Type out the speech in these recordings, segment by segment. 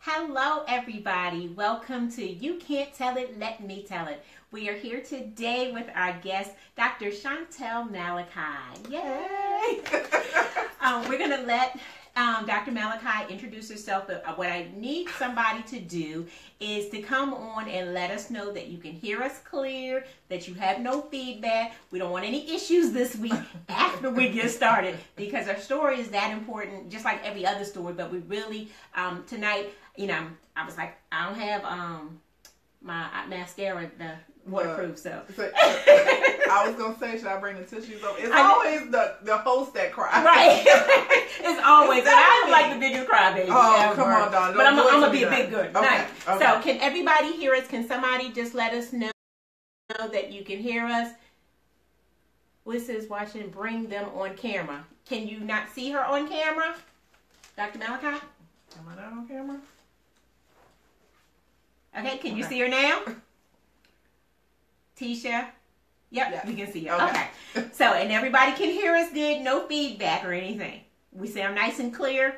Hello, everybody. Welcome to You Can't Tell It, Let Me Tell It. We are here today with our guest, Dr. Shantell Malachi. Yay! We're going to let Dr. Malachi introduce herself, but what I need somebody to do is to come on and let us know that you can hear us clear, that you have no feedback. We don't want any issues this week after we get started, because our story is that important, just like every other story, but we really, tonight, I was like, I don't have my mascara, the waterproof, so. I was going to say, should I bring the tissues over? It's always the host that cries. Right. It's always. Exactly. I'm like the biggest crybaby. Oh, ever. Come on, Dawn. But I'm going to be a big good. Okay. Nice. Okay. So, can everybody hear us? Can somebody just let us know that you can hear us? Liz is watching. Bring them on camera. Can you not see her on camera? Dr. Malachi? Am I not on camera? Okay, can you see her now? Tisha? Yep, yes. We can see her. Okay. So, and everybody can hear us good, no feedback or anything. We sound nice and clear?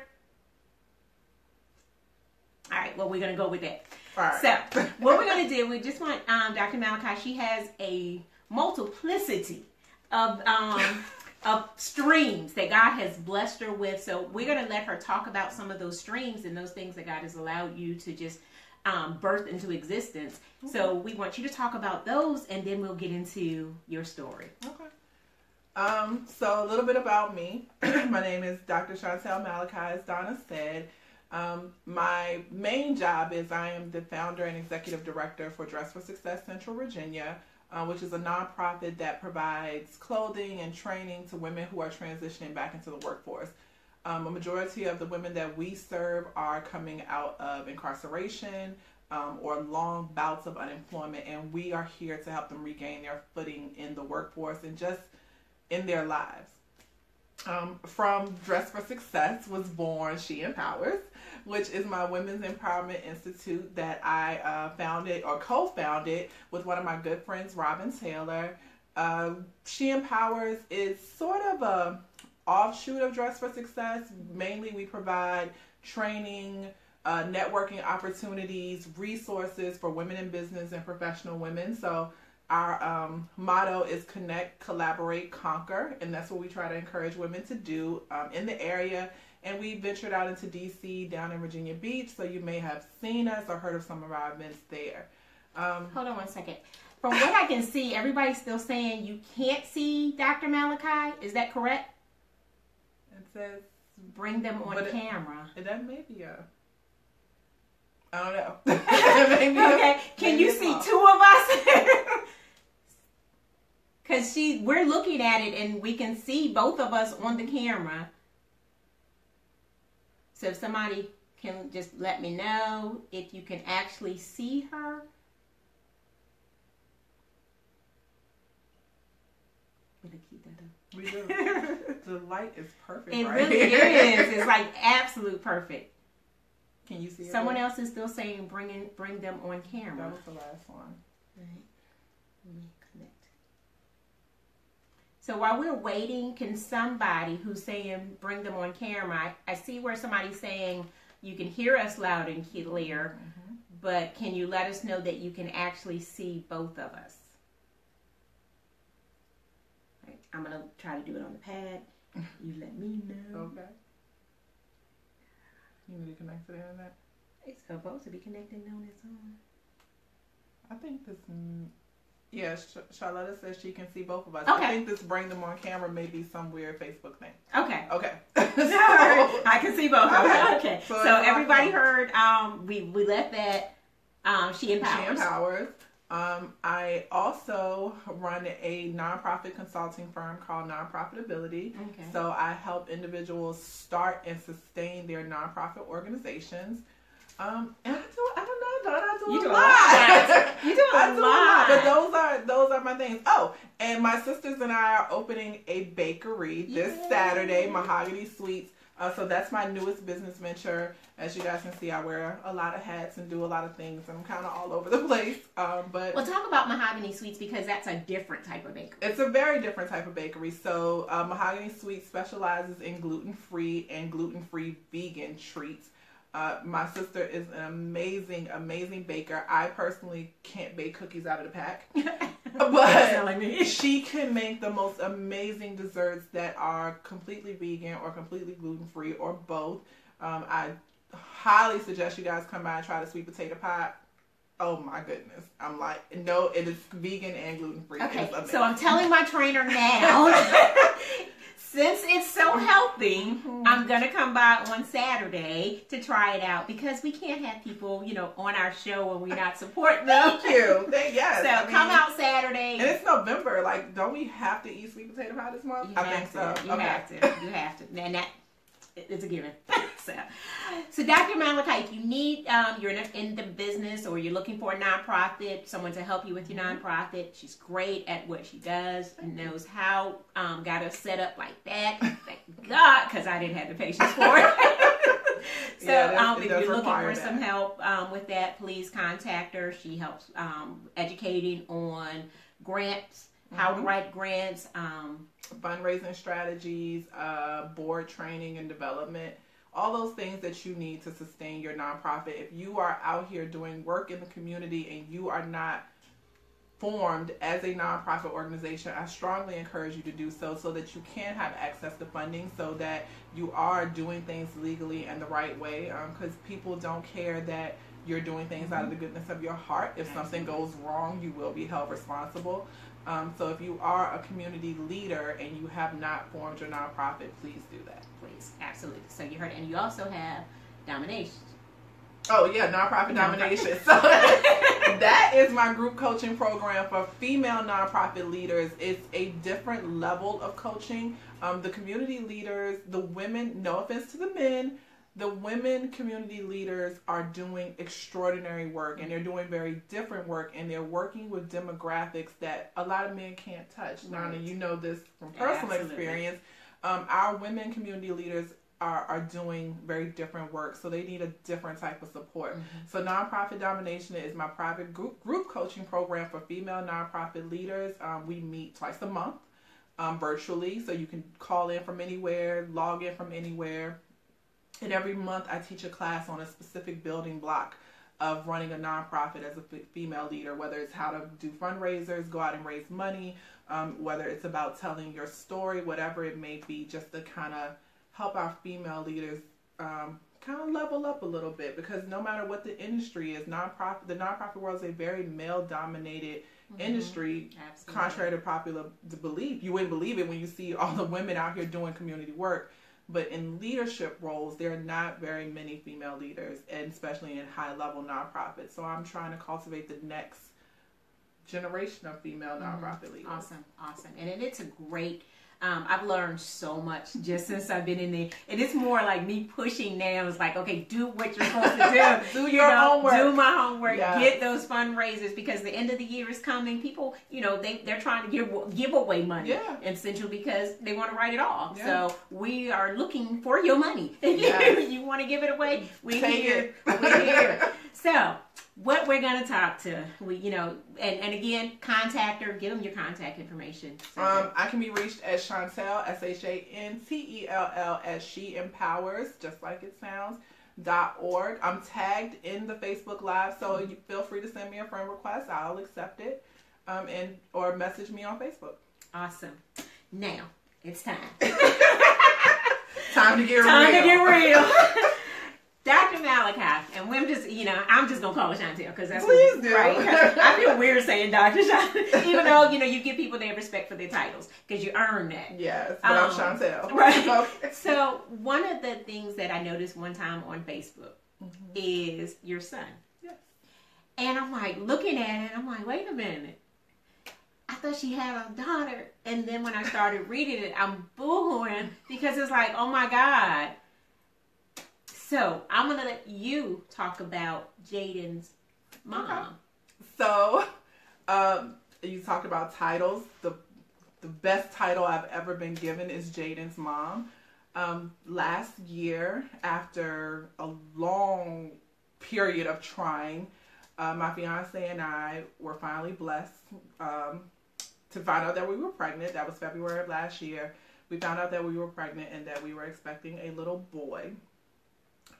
All right, well, we're going to go with that. All right. So, what we're going to do, we just want Dr. Malachi, she has a multiplicity of streams that God has blessed her with. So, we're going to let her talk about some of those streams and those things that God has allowed you to just birth into existence. Okay. So we want you to talk about those, and then we'll get into your story. Okay. So a little bit about me. My name is Dr. Shantell Malachi, as Donna said. My main job is I am the founder and executive director for Dress for Success Central Virginia, which is a nonprofit that provides clothing and training to women who are transitioning back into the workforce. A majority of the women that we serve are coming out of incarceration or long bouts of unemployment, and we are here to help them regain their footing in the workforce and just in their lives. From Dress for Success was born She Empowers, which is my Women's Empowerment Institute that I founded or co-founded with one of my good friends, Robin Taylor. She Empowers is sort of a offshoot of Dress for Success. Mainly we provide training, networking opportunities, resources for women in business and professional women. So our motto is connect, collaborate, conquer, and that's what we try to encourage women to do in the area. And we ventured out into DC, down in Virginia Beach, so you may have seen us or heard of some of our events there. Hold on one second. From what I can see, everybody's still saying you can't see Dr. Malachi. Is that correct? It says bring them on camera. That may be I don't know. Okay. Can you see two of us? Because we're looking at it and we can see both of us on the camera. So if somebody can just let me know if you can actually see her. We're going to keep that up. We do. The light is perfect. It really is. It's like absolute perfect. Can you see it? Someone else is still saying bring them on camera. That was the last one. Right. Let me connect. So while we're waiting, can somebody who's saying bring them on camera, I see where somebody's saying you can hear us loud and clear, but can you let us know that you can actually see both of us? I'm going to try to do it on the pad. You let me know. Okay. You need to connect to the internet? It's supposed to be connected on its own. I think this... Yeah, Charlotta says she can see both of us. Okay. I think this bring them on camera may be some weird Facebook thing. Okay. Okay. I can see both. Okay. So everybody heard, we left that She Empowers. She Empowers. I also run a nonprofit consulting firm called Nonprofitability. Okay. So I help individuals start and sustain their nonprofit organizations. And I do a lot. You do a lot. But those are my things. Oh, and my sisters and I are opening a bakery this Saturday, Mahogany Sweets. So that's my newest business venture. As you guys can see, I wear a lot of hats and do a lot of things. I'm kind of all over the place. But well, talk about Mahogany Sweets, because that's a different type of bakery. It's a very different type of bakery. So Mahogany Sweets specializes in gluten-free and gluten-free vegan treats. My sister is an amazing, amazing baker. I personally can't bake cookies out of the pack. But she can make the most amazing desserts that are completely vegan or completely gluten-free or both. I highly suggest you guys come by and try the sweet potato pie. Oh my goodness. I'm like, no, it is vegan and gluten-free. Okay, so I'm telling my trainer now, since it's so healthy, I'm going to come by on Saturday to try it out, because we can't have people, on our show when we're not supporting them. Thank you. Yes. So come out Saturday. And it's November. Like, don't we have to eat sweet potato pie this month? I think so. You have to. And that it's a given. So Dr. Malachi, if you need, you're in the business or you're looking for a nonprofit, someone to help you with your nonprofit, she's great at what she does and knows how, got us set up like that. Thank God, because I didn't have the patience for it. So if you're looking for some help with that, please contact her. She helps educating on grants, how to write grants, fundraising strategies, board training and development, all those things that you need to sustain your nonprofit. If you are out here doing work in the community and you are not formed as a nonprofit organization, I strongly encourage you to do so that you can have access to funding, so that you are doing things legally and the right way, because people don't care that you're doing things out of the goodness of your heart. If something goes wrong, you will be held responsible. So if you are a community leader and you have not formed your nonprofit, please do that. Please, absolutely. So you heard, and you also have dominations. Oh yeah, nonprofit domination. So that is my group coaching program for female nonprofit leaders. It's a different level of coaching. The community leaders, the women, no offense to the men, the women community leaders are doing extraordinary work, and they're doing very different work, and they're working with demographics that a lot of men can't touch. Right. Nana, you know this from personal experience. Our women community leaders are doing very different work, so they need a different type of support. So Nonprofit Domination is my private group coaching program for female nonprofit leaders. We meet twice a month virtually, so you can call in from anywhere, log in from anywhere. And every month I teach a class on a specific building block of running a nonprofit as a female leader, whether it's how to do fundraisers, go out and raise money, whether it's about telling your story, whatever it may be, just to kind of help our female leaders kind of level up a little bit, because no matter what the industry is, the nonprofit world is a very male-dominated industry. Absolutely. Contrary to popular belief. You wouldn't believe it when you see all the women out here doing community work. But in leadership roles, there are not very many female leaders, and especially in high-level nonprofits. So I'm trying to cultivate the next generation of female nonprofit leaders. Awesome. And it's a great... I've learned so much just since I've been in there. And it's more like me pushing now. It's like, okay, do what you're supposed to do. Do your homework. Do my homework. Yes. Get those fundraisers, because the end of the year is coming. People, they're trying to give away money. Yeah. Essentially because they want to write it off. Yeah. So we are looking for your money. Yes. You want to give it away? We're here. We're here. So what we're going to talk to, and again, contact her, give them your contact information. I can be reached at Shantell, Shantell, as She Empowers, just like it sounds, .org. I'm tagged in the Facebook Live, so you feel free to send me a friend request. I'll accept it, or message me on Facebook. Awesome. Now, it's time. Time to get real. Time to get real. Dr. Malachi, and we're just, I'm just going to call her Shantell, because that's Please do. Right? I feel weird saying Dr. Shantell, even though, you give people their respect for their titles, because you earn that. Yes, but I'm Shantell. Right. Okay. So one of the things that I noticed one time on Facebook is your son. Yes. And I'm like, looking at it, I'm like, wait a minute. I thought she had a daughter. And then when I started reading it, I'm boohooing, because it's like, oh my God. So I'm going to let you talk about Jaden's mom. Okay. So you talked about titles. The best title I've ever been given is Jaden's mom. Last year, after a long period of trying, my fiance and I were finally blessed to find out that we were pregnant. That was February of last year. We found out that we were pregnant and that we were expecting a little boy.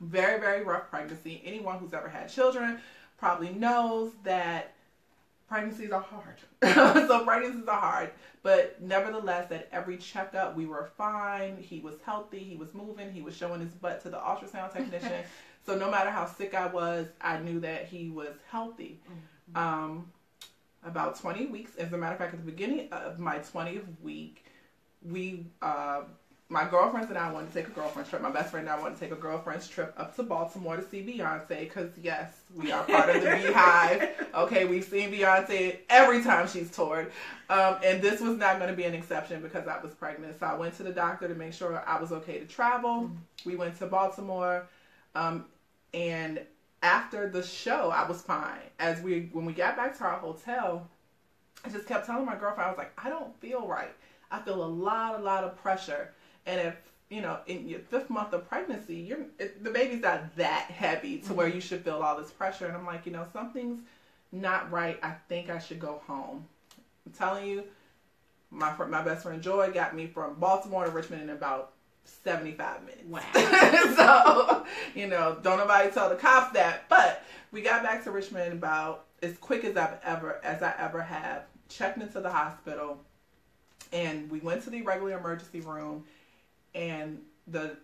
Very, very rough pregnancy. Anyone who's ever had children probably knows that pregnancies are hard. So pregnancies are hard. But nevertheless, at every checkup, we were fine. He was healthy. He was moving. He was showing his butt to the ultrasound technician. So no matter how sick I was, I knew that he was healthy. About 20 weeks, as a matter of fact, at the beginning of my 20th week, my girlfriends and I wanted to take a girlfriend's trip. My best friend and I wanted to take a girlfriend's trip up to Baltimore to see Beyonce because, yes, we are part of the Beehive. Okay, we've seen Beyonce every time she's toured. And this was not going to be an exception because I was pregnant. So I went to the doctor to make sure I was okay to travel. We went to Baltimore. And after the show, I was fine. When we got back to our hotel, I just kept telling my girlfriend, I was like, I don't feel right. I feel a lot of pressure. And if, in your 5th month of pregnancy, the baby's not that heavy to where you should feel all this pressure. And I'm like, something's not right. I think I should go home. I'm telling you, my best friend Joy got me from Baltimore to Richmond in about 75 minutes. Wow. So, don't nobody tell the cops that. But we got back to Richmond about as quick as I ever have. Checked into the hospital. And we went to the regular emergency room. And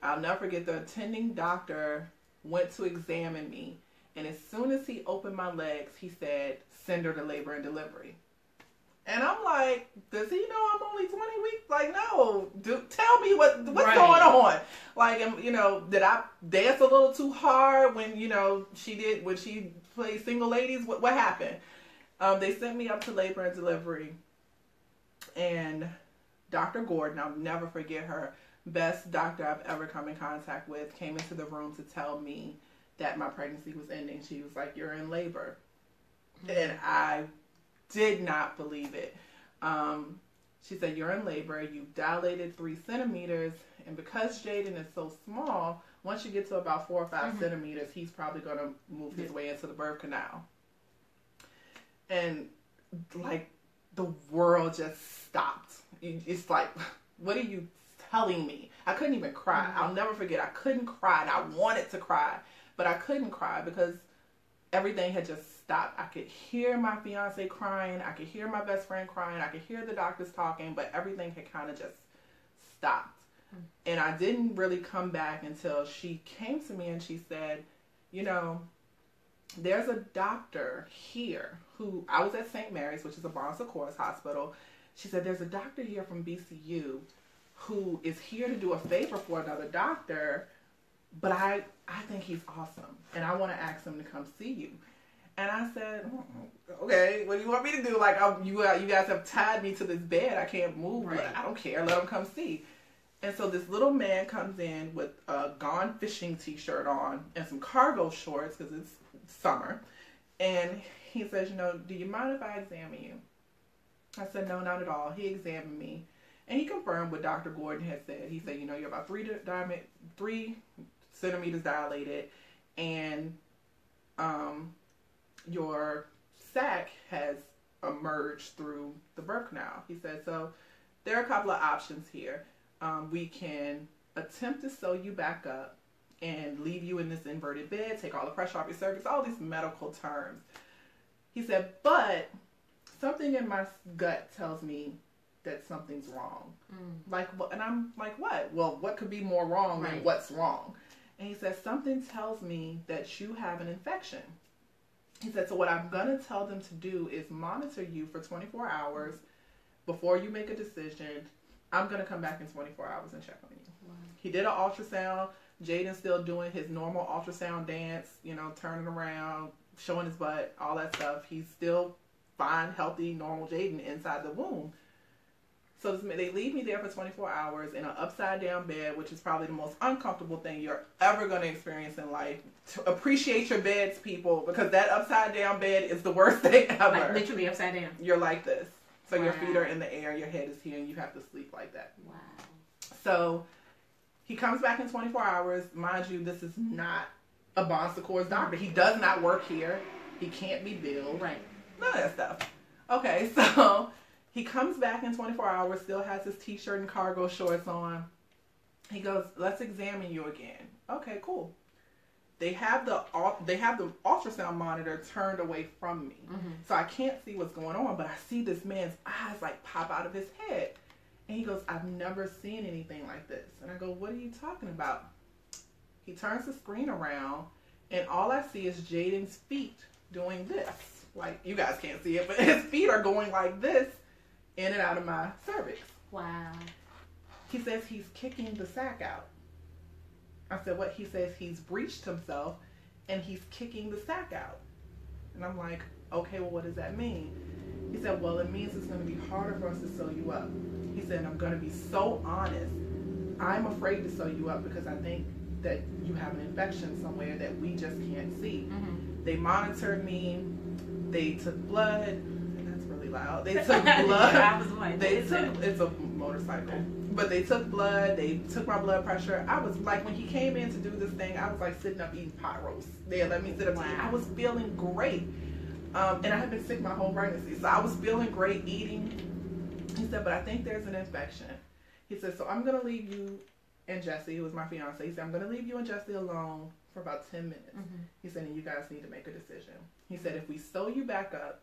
I'll never forget, the attending doctor went to examine me. And as soon as he opened my legs, he said, send her to labor and delivery. And I'm like, does he know I'm only 20 weeks? Like, no, tell me what's going on. Like, did I dance a little too hard when she played Single Ladies? What happened? They sent me up to labor and delivery. And Dr. Gordon, I'll never forget her, best doctor I've ever come in contact with, came into the room to tell me that my pregnancy was ending. She was like, you're in labor. And I did not believe it. She said, you're in labor. You dilated 3 centimeters. And because Jaden is so small, once you get to about 4 or 5 centimeters, he's probably going to move his way into the birth canal. And like the world just stopped. It's like, what are you telling me? I couldn't even cry. I'll never forget. I couldn't cry. And I wanted to cry, but I couldn't cry because everything had just stopped. I could hear my fiance crying. I could hear my best friend crying. I could hear the doctors talking, but everything had kind of just stopped. And I didn't really come back until she came to me and she said, there's a doctor here who, I was at St. Mary's, which is a Bon Secours hospital. She said, there's a doctor here from BCU who is here to do a favor for another doctor, but I think he's awesome, and I want to ask him to come see you. And I said, okay, what do you want me to do? Like, you guys have tied me to this bed. I can't move. Right. I don't care. Let him come see. And so this little man comes in with a Gone Fishing t-shirt on and some cargo shorts because it's summer. And he says, do you mind if I examine you? I said, no, not at all. He examined me. And he confirmed what Dr. Gordon had said. He said, you're about 3 centimeters dilated, and your sac has emerged through the birth canal. He said, so there are a couple of options here. We can attempt to sew you back up and leave you in this inverted bed, take all the pressure off your cervix, all these medical terms. He said, but something in my gut tells me that something's wrong. And I'm like, what? Well, what could be more wrong than what's wrong? And he said, something tells me that you have an infection. He said, so what I'm going to tell them to do is monitor you for 24 hours before you make a decision. I'm going to come back in 24 hours and check on you. Wow. He did an ultrasound. Jaden's still doing his normal ultrasound dance, turning around, showing his butt, all that stuff. He's still fine, healthy, normal Jaden inside the womb. So they leave me there for 24 hours in an upside-down bed, which is probably the most uncomfortable thing you're ever going to experience in life. To appreciate your beds, people, because that upside-down bed is the worst thing ever. Like literally upside down. You're like this. So your feet are in the air, your head is here, and you have to sleep like that. Wow. So he comes back in 24 hours. Mind you, this is not a Bon Secours doctor. He does not work here. He can't be billed. Right. None of that stuff. Okay, so he comes back in 24 hours, still has his t-shirt and cargo shorts on. He goes, let's examine you again. Okay, cool. they have the ultrasound monitor turned away from me. So I can't see what's going on, but I see this man's eyes like pop out of his head. And he goes, I've never seen anything like this. And I go, what are you talking about? He turns the screen around, and all I see is Jaden's feet doing this. Like, you guys can't see it, but his feet are going like this in and out of my cervix. Wow. He says he's kicking the sac out. I said, what? He says he's breached himself, and he's kicking the sac out. And I'm like, okay, well, what does that mean? He said, well, it means it's going to be harder for us to sew you up. He said, I'm going to be so honest. I'm afraid to sew you up because I think that you have an infection somewhere that we just can't see. They monitored me. They took blood. And that's really loud. They took blood. I was like, it's a motorcycle. But they took blood. They took my blood pressure. I was like, when he came in to do this thing, I was like sitting up eating pot roast. They let me sit up. I was feeling great. And I had been sick my whole pregnancy. So I was feeling great eating. He said, but I think there's an infection. He said, so I'm going to leave you and Jesse, who was my fiance. He said, I'm going to leave you and Jesse alone for about 10 minutes. He said, and you guys need to make a decision. He said, if we sew you back up,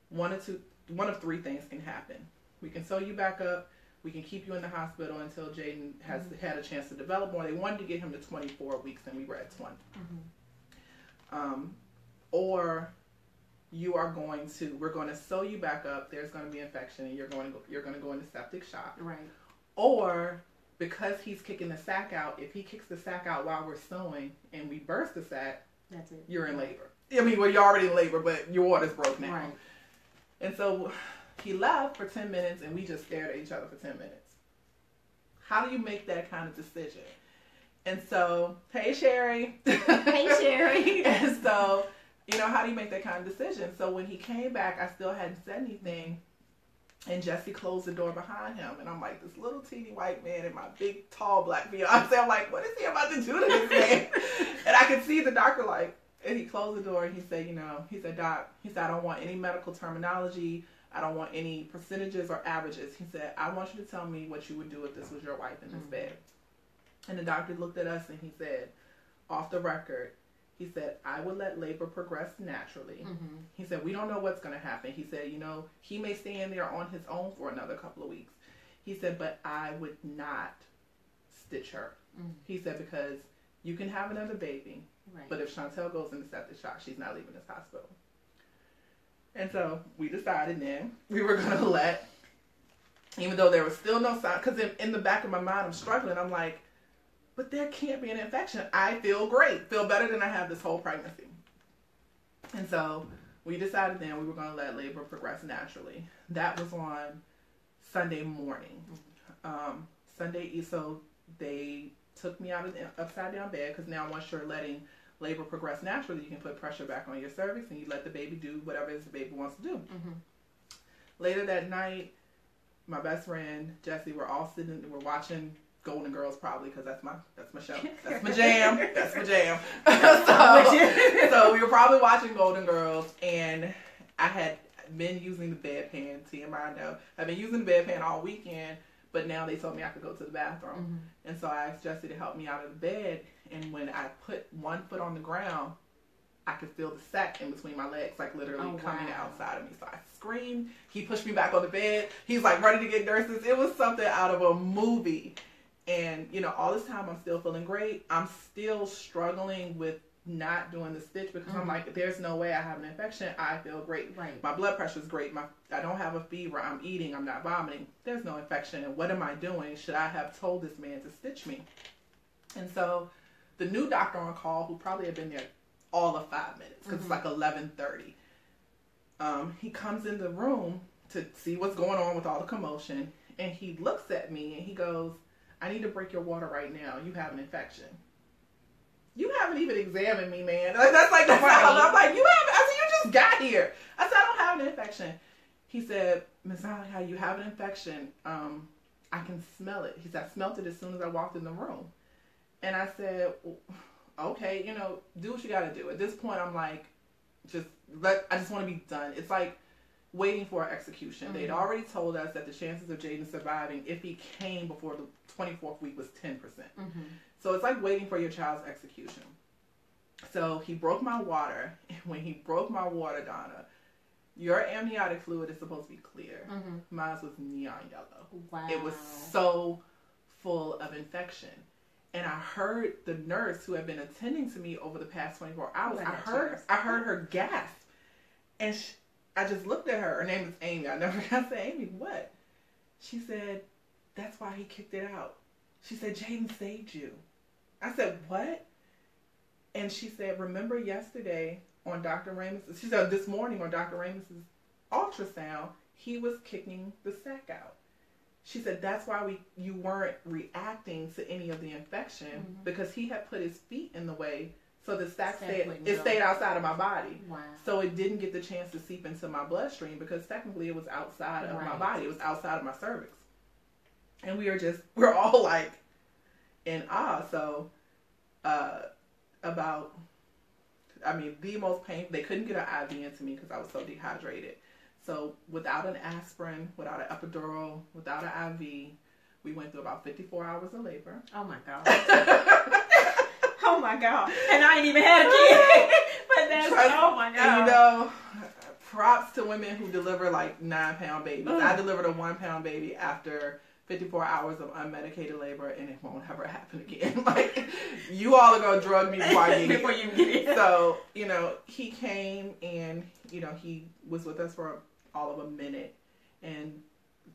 one of three things can happen. We can sew you back up. We can keep you in the hospital until Jaden has had a chance to develop more. They wanted to get him to 24 weeks, and we were at 20. Or we're going to sew you back up. There's going to be infection, and you're going to go into septic shock. Right. Or because he's kicking the sac out, if he kicks the sac out while we're sewing and we burst the sac, that's it. You're in labor. I mean, well, you're already in labor, but your water's broke now. Right. And so he left for 10 minutes, and we just stared at each other for 10 minutes. How do you make that kind of decision? And so, hey, Sherry. Hey, Sherry. And so, how do you make that kind of decision? So when he came back, I still hadn't said anything. And Jesse closed the door behind him. And I'm like, this little teeny white man and my big, tall black fiance. I'm like, what is he about to do to this man? And I could see the doctor and he closed the door and he said, he said, Doc, I don't want any medical terminology. I don't want any percentages or averages. He said, I want you to tell me what you would do if this was your wife in this bed. And the doctor looked at us and he said, off the record, he said, I would let labor progress naturally. He said, we don't know what's going to happen. He said, he may stay in there on his own for another couple of weeks. He said, but I would not stitch her. He said, because you can have another baby, but if Shantell goes into septic shock, she's not leaving this hospital. And so we decided then we were going to even though there was still no sign, because in the back of my mind I'm struggling. I'm like, but there can't be an infection. I feel great. Feel better than I have this whole pregnancy. And so we decided then we were going to let labor progress naturally. That was on Sunday morning. So they took me out of the upside down bed because now once you're letting labor progress naturally, you can put pressure back on your cervix and you let the baby do whatever it is the baby wants to do. Later that night, my best friend, Jesse, we're all sitting, we're watching Golden Girls probably because that's my show. That's my jam. That's my jam. So we were probably watching Golden Girls, and I had been using the bedpan. TMI now. I've been using the bedpan all weekend, but now they told me I could go to the bathroom, and so I asked Jesse to help me out of the bed. And when I put one foot on the ground, I could feel the sac in between my legs, like literally coming outside of me. So I screamed. He pushed me back on the bed. He's like ready to get nurses. It was something out of a movie. And, all this time I'm still feeling great. I'm still struggling with not doing the stitch because I'm like, there's no way I have an infection. I feel great. Right. My blood pressure is great. I don't have a fever. I'm eating. I'm not vomiting. There's no infection. And what am I doing? Should I have told this man to stitch me? And so the new doctor on call, who probably had been there all of 5 minutes because it's like 11:30, he comes in the room to see what's going on with all the commotion. And he looks at me and he goes, I need to break your water right now. You have an infection. You haven't even examined me, man. That's how I'm like, you haven't. I said, you just got here. I said, I don't have an infection. He said, Ms. Malachi, you have an infection. I can smell it. He said, I smelled it as soon as I walked in the room. And I said, okay, do what you got to do. At this point, I'm like, I just want to be done. It's like waiting for execution. They'd already told us that the chances of Jaden surviving, if he came before the 24th week, was 10%. So it's like waiting for your child's execution. So he broke my water. And when he broke my water, Donna, your amniotic fluid is supposed to be clear. Mm-hmm. Mine was neon yellow. Wow. It was so full of infection. And I heard the nurse who had been attending to me over the past 24 hours, I heard her gasp. And I just looked at her. Her name is Amy. I never got to say, Amy, what? She said, that's why he kicked it out. She said, Jaden saved you. I said, what? And she said, remember yesterday on Dr. Ramus's, she said this morning on Dr. Ramus's ultrasound, he was kicking the sac out. She said, that's why you weren't reacting to any of the infection, mm-hmm. because he had put his feet in the way, so the sac stayed outside of my body. Wow. So it didn't get the chance to seep into my bloodstream, because technically it was outside of my body. It was outside of my cervix. And we're all like in awe. So, the most pain, they couldn't get an IV into me because I was so dehydrated. So without an aspirin, without an epidural, without an IV, we went through about 54 hours of labor. Oh my God. Oh my God. And I ain't even had a kid. But oh my God. And props to women who deliver like 9-pound babies. I delivered a 1-pound baby after 54 hours of unmedicated labor, and it won't ever happen again. Like, you all are going to drug me before I get before you get it. So, he came and, he was with us for all of a minute. And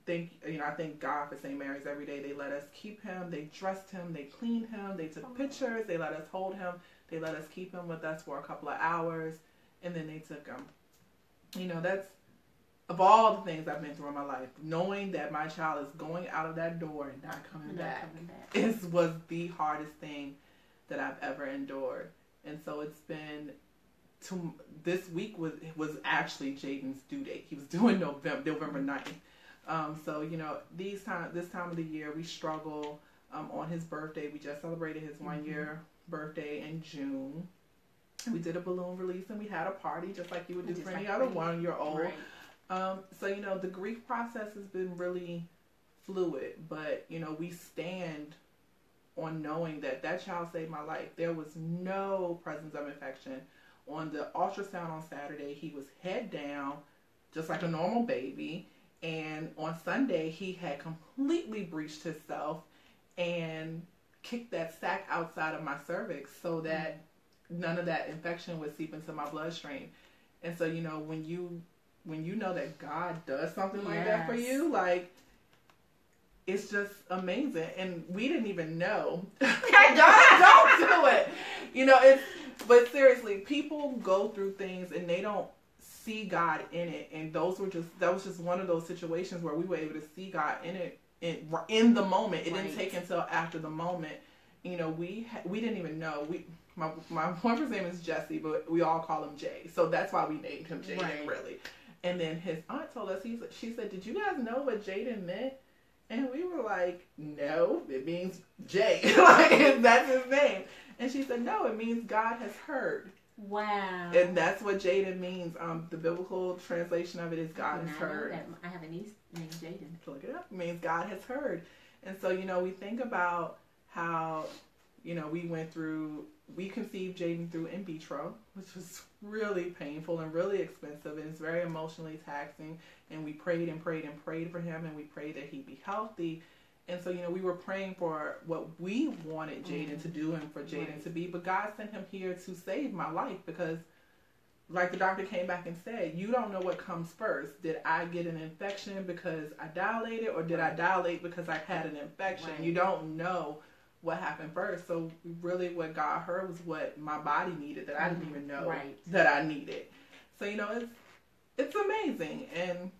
I thank God for St. Mary's every day. They let us keep him. They dressed him. They cleaned him. They took pictures. They let us hold him. They let us keep him with us for a couple of hours. And then they took him. That's, of all the things I've been through in my life, knowing that my child is going out of that door and not coming back was the hardest thing that I've ever endured. And so it's been, this week was actually Jaden's due date. He was due November 9th. So, this time of the year, we struggle on his birthday. We just celebrated his 1-year birthday in June. We did a balloon release and we had a party just like you would do for any other 1-year-old. Right. So, the grief process has been really fluid, but, we stand on knowing that child saved my life. There was no presence of infection. On the ultrasound on Saturday, he was head down, just like a normal baby. And on Sunday, he had completely breached himself and kicked that sac outside of my cervix so that none of that infection would seep into my bloodstream. And so, when you know that God does something like that for you, like, it's just amazing. And we didn't even know. God, don't do it. But seriously, people go through things and they don't see God in it. And that was just one of those situations where we were able to see God in it in the moment. It didn't take until after the moment. We didn't even know. My boyfriend's name is Jesse, but we all call him Jay. So that's why we named him Jaden, really. And then his aunt told us, she said, did you guys know what Jaden meant? And we were like, no, it means Jay. Like, that's his name. And she said, no, it means God has heard. Wow. And that's what Jaden means. The biblical translation of it is God has heard. I have a niece named Jaden. Look it up. It means God has heard. And so, we think about how, we conceived Jaden through in vitro, which was really painful and really expensive, and it's very emotionally taxing. And we prayed and prayed and prayed for him, and we prayed that he'd be healthy. And so, we were praying for what we wanted Jaden to do and for Jaden to be. But God sent him here to save my life because, like the doctor came back and said, you don't know what comes first. Did I get an infection because I dilated, or did I dilate because I had an infection? Right. You don't know what happened first. So really what God heard was what my body needed that I didn't even know that I needed. So, it's amazing. And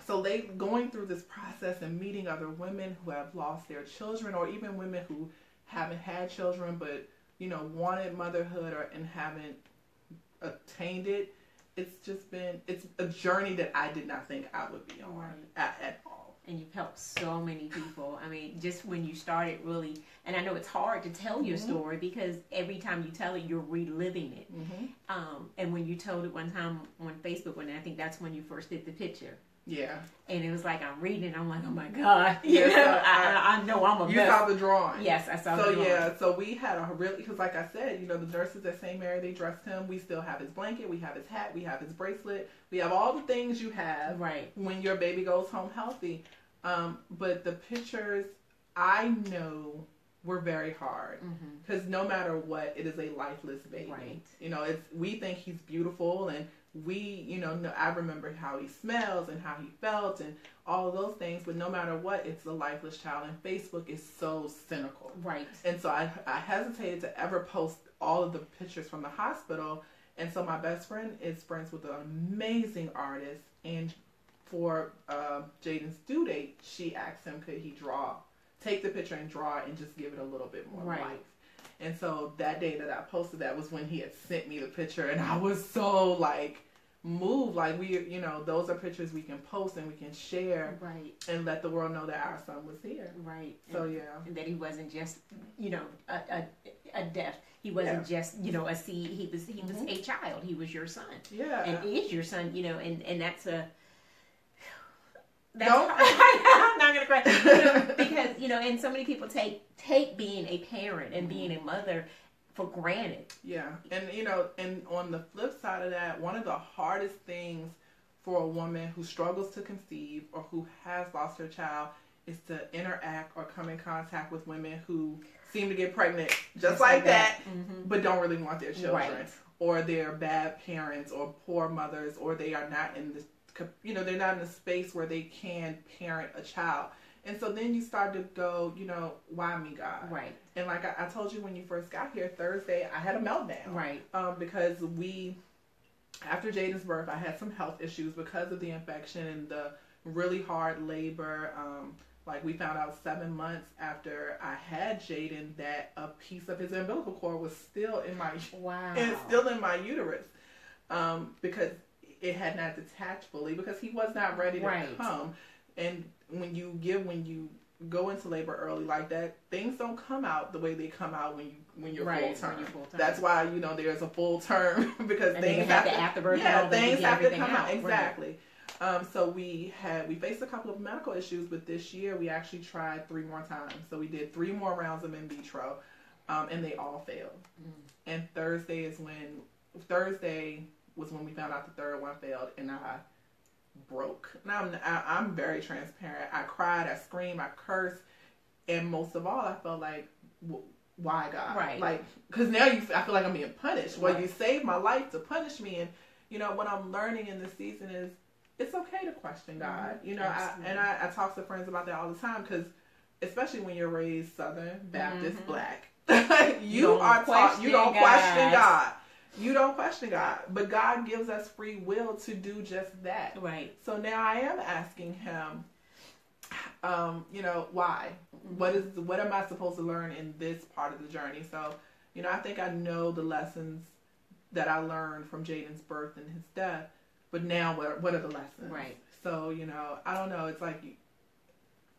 so they going through this process and meeting other women who have lost their children, or even women who haven't had children but, wanted motherhood and haven't attained it. It's a journey that I did not think I would be on at all. And you've helped so many people. I mean, just when you started really, and I know it's hard to tell your story because every time you tell it, you're reliving it. And when you told it one time on Facebook, I think that's when you first did the picture Yeah. And it was like I'm reading it, I'm like, oh my God. Yeah, so I know I'm a You mess. saw the drawing. Yes, I saw the drawing. So yeah, so we had a really, because like I said, the nurses at St. Mary, they dressed him. We still have his blanket, we have his hat, we have his bracelet, we have all the things you have when your baby goes home healthy. But the pictures, I know, were very hard because no matter what, it is a lifeless baby. Right. We think he's beautiful, and I remember how he smells and how he felt and all of those things, but no matter what, it's a lifeless child, and Facebook is so cynical. Right. And so I hesitated to ever post all of the pictures from the hospital, and so my best friend is friends with an amazing artist, and for Jaden's due date, she asked him, could he take the picture and draw it and just give it a little bit more life. And so that day that I posted that was when he had sent me the picture, and I was so moved. Those are pictures we can post and we can share, and let the world know that our son was here. Right. So and that he wasn't just a death. He wasn't just a seed. He was a child. He was your son. Yeah. And is your son. And that's a. No, I'm not gonna cry because and so many people take being a parent and being a mother for granted. Yeah, and and on the flip side of that, one of the hardest things for a woman who struggles to conceive or who has lost her child is to interact or come in contact with women who seem to get pregnant just like that, but don't really want their children, or they're bad parents or poor mothers, or they are not in this. They're not in a space where they can parent a child. And so then you start to go, why me, God? Right. And like I told you when you first got here, Thursday, I had a meltdown. Right. Because after Jaden's birth, I had some health issues because of the infection and the really hard labor. We found out 7 months after I had Jaden that a piece of his umbilical cord was still in my uterus. Because it had not detached fully because he was not ready to come. And when you go into labor early like that, things don't come out the way they come out when you're full term. That's why there's a full term because things have to come out. Exactly. So we faced a couple of medical issues, but this year we actually tried 3 more times. So we did 3 more rounds of in vitro, and they all failed. And Thursday was when we found out the 3rd one failed, and I broke. Now I'm very transparent. I cried, I screamed, I cursed, and most of all, I felt like, why God? Right. Because now I feel like I'm being punished. Well, you saved my life to punish me, and what I'm learning in this season is it's okay to question God. I talk to friends about that all the time because, especially when you're raised Southern Baptist Black, you don't question God. You don't question God, but God gives us free will to do just that. Right. So now I am asking him, why? What am I supposed to learn in this part of the journey? So, I think I know the lessons that I learned from Jaden's birth and his death, but now what are the lessons? Right. So, I don't know. It's like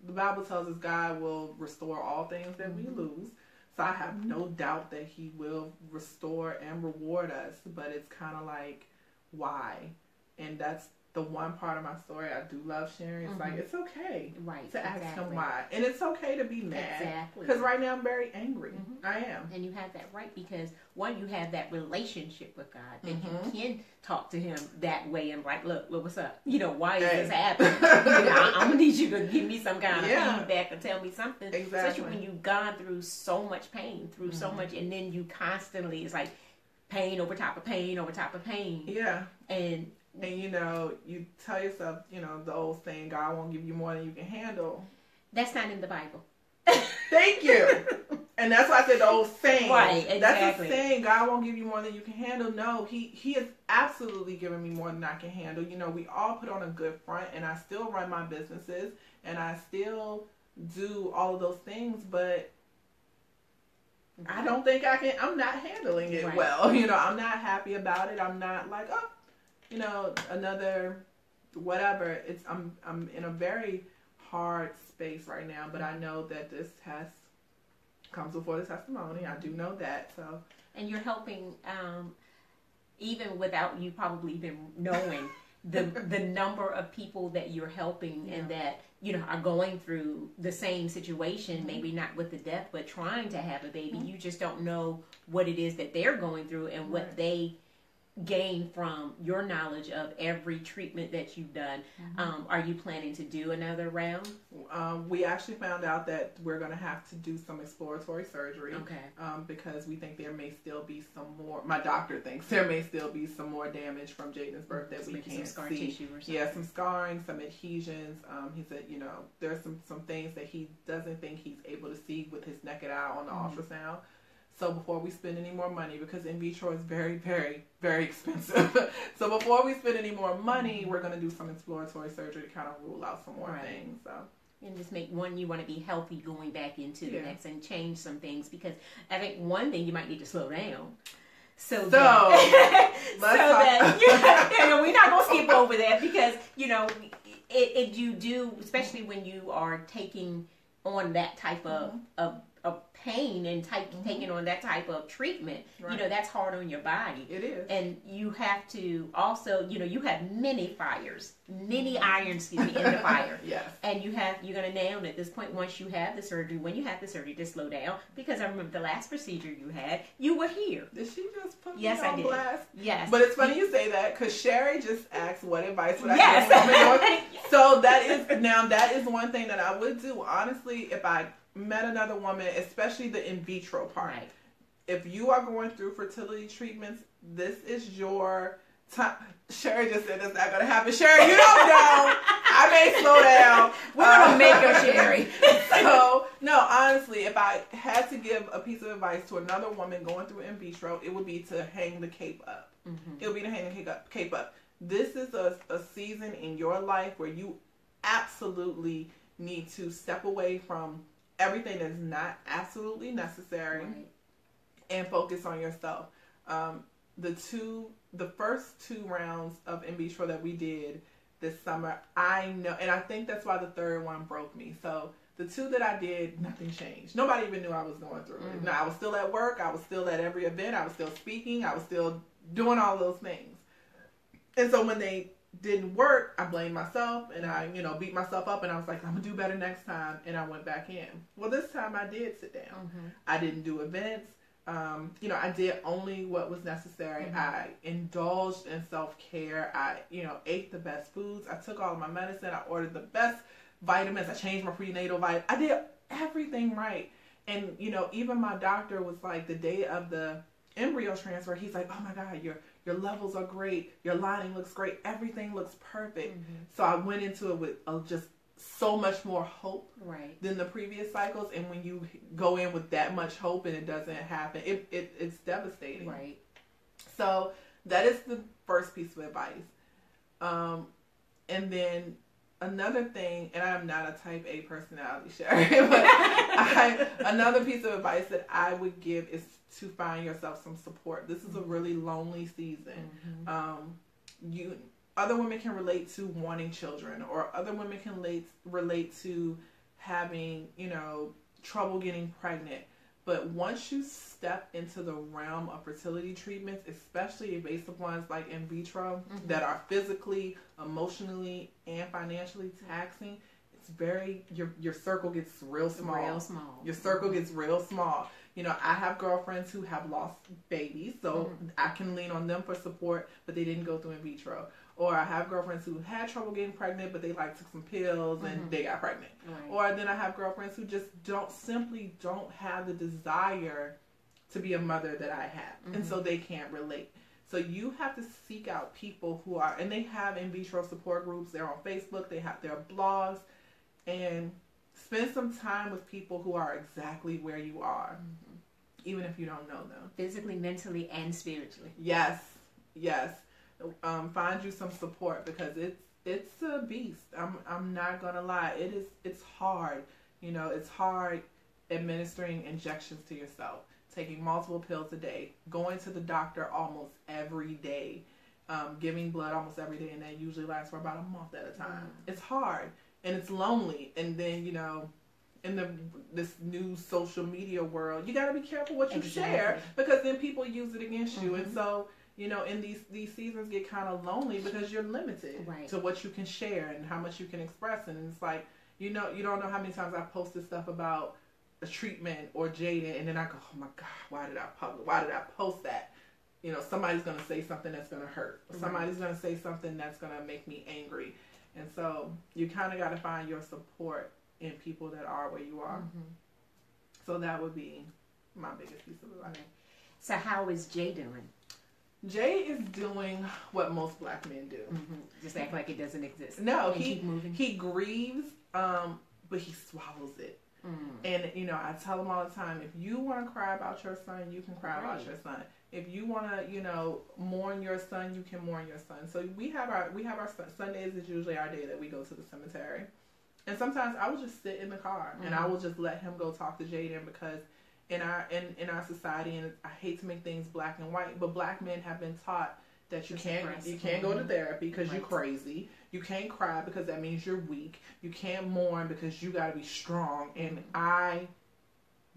the Bible tells us God will restore all things that we lose. So I have no doubt that he will restore and reward us, but it's kind of like, why? And that's the one part of my story I do love sharing. It's like, it's okay to ask him why. And it's okay to be mad. Exactly. Because right now I'm very angry. I am. And you have that right because, one, you have that relationship with God that you can talk to him that way and like, look, what's up? Why is this happening? I'm going to need you to give me some kind of feedback or tell me something. Exactly. Especially when you've gone through so much pain, so much, and then you constantly, it's like pain over top of pain over top of pain. Yeah. And you tell yourself, the old saying, God won't give you more than you can handle. That's not in the Bible. Thank you. And that's why I said the old saying. Right, exactly. That's a saying, God won't give you more than you can handle. No, he has absolutely given me more than I can handle. we all put on a good front, and I still run my businesses, and I still do all of those things, but I don't think I'm not handling it well. I'm not happy about it. I'm not like, another whatever. I'm in a very hard space right now, but I know that this test comes before the testimony. I do know that. So, and you're helping, even without you probably even knowing, the number of people that you're helping and that, you know, are going through the same situation, maybe not with the death, but trying to have a baby. You just don't know what it is that they're going through and what they gain from your knowledge of every treatment that you've done. Are you planning to do another round? We actually found out that we're going to have to do some exploratory surgery. Because we think there may still be some more. My doctor thinks there may still be some more damage from Jaden's birth that we can't scar see. Tissue or something. Yeah, some scarring, some adhesions. He said, you know, there's some things that he doesn't think he's able to see with his naked eye on the ultrasound. So before we spend any more money, because in vitro is very, very, very expensive. So before we spend any more money, we're going to do some exploratory surgery to kind of rule out some more things. So. And just make one, you want to be healthy going back into the next and change some things, because I think one thing you might need to slow down. So that we're not going to skip over that, because, you know, you do, especially when you are taking on that type of pain and taking on that type of treatment, you know, that's hard on your body. It is. And you have to also, you know, you have many irons, in the fire. Yes. And you're going to nail at this point once you have the surgery, when you have the surgery, to slow down, because I remember the last procedure you had, you were here. Did she just put me on blast? Yes. But it's funny you say that, because Sherry just asked what advice would I give. So that is one thing that I would do, honestly, if I met another woman, especially the in vitro part. Right. If you are going through fertility treatments, this is your time. Sherry just said that's not going to happen. Sherry, you don't know. I may slow down. We're going to make her, Sherry. So, no, honestly, if I had to give a piece of advice to another woman going through in vitro, it would be to hang the cape up. It would be to hang the cape up. This is a season in your life where you absolutely need to step away from everything that is not absolutely necessary and focus on yourself. The first 2 rounds of in vitro that we did this summer, I know, and I think that's why the third one broke me. So the 2 that I did, nothing changed. Nobody even knew I was going through it. No, I was still at work. I was still at every event. I was still speaking. I was still doing all those things. And so when they didn't work, I blamed myself, and I, you know, beat myself up, and I was like, I'm gonna do better next time, and I went back in. Well, this time I did sit down. I didn't do events. You know, I did only what was necessary. I indulged in self-care. I, you know, ate the best foods. I took all of my medicine. I ordered the best vitamins. I changed my prenatal vitamin. I did everything right. And, you know, even my doctor was like, the day of the embryo transfer, he's like, oh my God, your levels are great. Your lining looks great. Everything looks perfect. So I went into it with just so much more hope than the previous cycles. And when you go in with that much hope and it doesn't happen, it's devastating. Right. So that is the first piece of advice. And then another thing, and I'm not a type A personality, Sherry, but another piece of advice that I would give is to find yourself some support. This is a really lonely season. Other women can relate to wanting children, or other women can relate to having, you know, trouble getting pregnant. But once you step into the realm of fertility treatments, especially invasive ones like in vitro, that are physically, emotionally, and financially taxing, it's your circle gets real small. Your circle gets real small. You know, I have girlfriends who have lost babies, so I can lean on them for support, but they didn't go through in vitro. Or I have girlfriends who had trouble getting pregnant, but they took some pills and they got pregnant. Or then I have girlfriends who just simply don't have the desire to be a mother that I have. And so they can't relate. So you have to seek out people who are, and they have in vitro support groups. They're on Facebook. They have their blogs, and spend some time with people who are exactly where you are, even if you don't know them. Physically, mentally, and spiritually. Yes. Find you some support, because it's a beast. I'm not gonna lie. It's hard. You know, it's hard administering injections to yourself, taking multiple pills a day, going to the doctor almost every day, giving blood almost every day, and that usually lasts for about a month at a time. It's hard, and it's lonely. And then, you know, in this new social media world, you got to be careful what you share, because then people use it against you. And so in these seasons get kind of lonely because you're limited to what you can share and how much you can express. And it's like, you don't know how many times I've posted stuff about a treatment or Jaden, and then I go, oh my God, why did I post that? Somebody's going to say something that's going to hurt. Somebody's going to say something that's going to make me angry. And so you kind of got to find your support in people that are where you are. Mm-hmm. So that would be my biggest piece of advice. So how is Jay doing? Jay is doing what most black men do. Mm-hmm. Just act like it doesn't exist. No, he grieves, but he swallows it. And, I tell him all the time, if you want to cry about your son, you can cry about your son. If you want to, mourn your son, you can mourn your son. So we have our Sundays is usually our day that we go to the cemetery. And sometimes I will just sit in the car and I will just let him go talk to Jaden, because in our society, and I hate to make things black and white, but black men have been taught that you can't go to therapy because you're crazy. You can't cry because that means you're weak. You can't mourn because you got to be strong. And I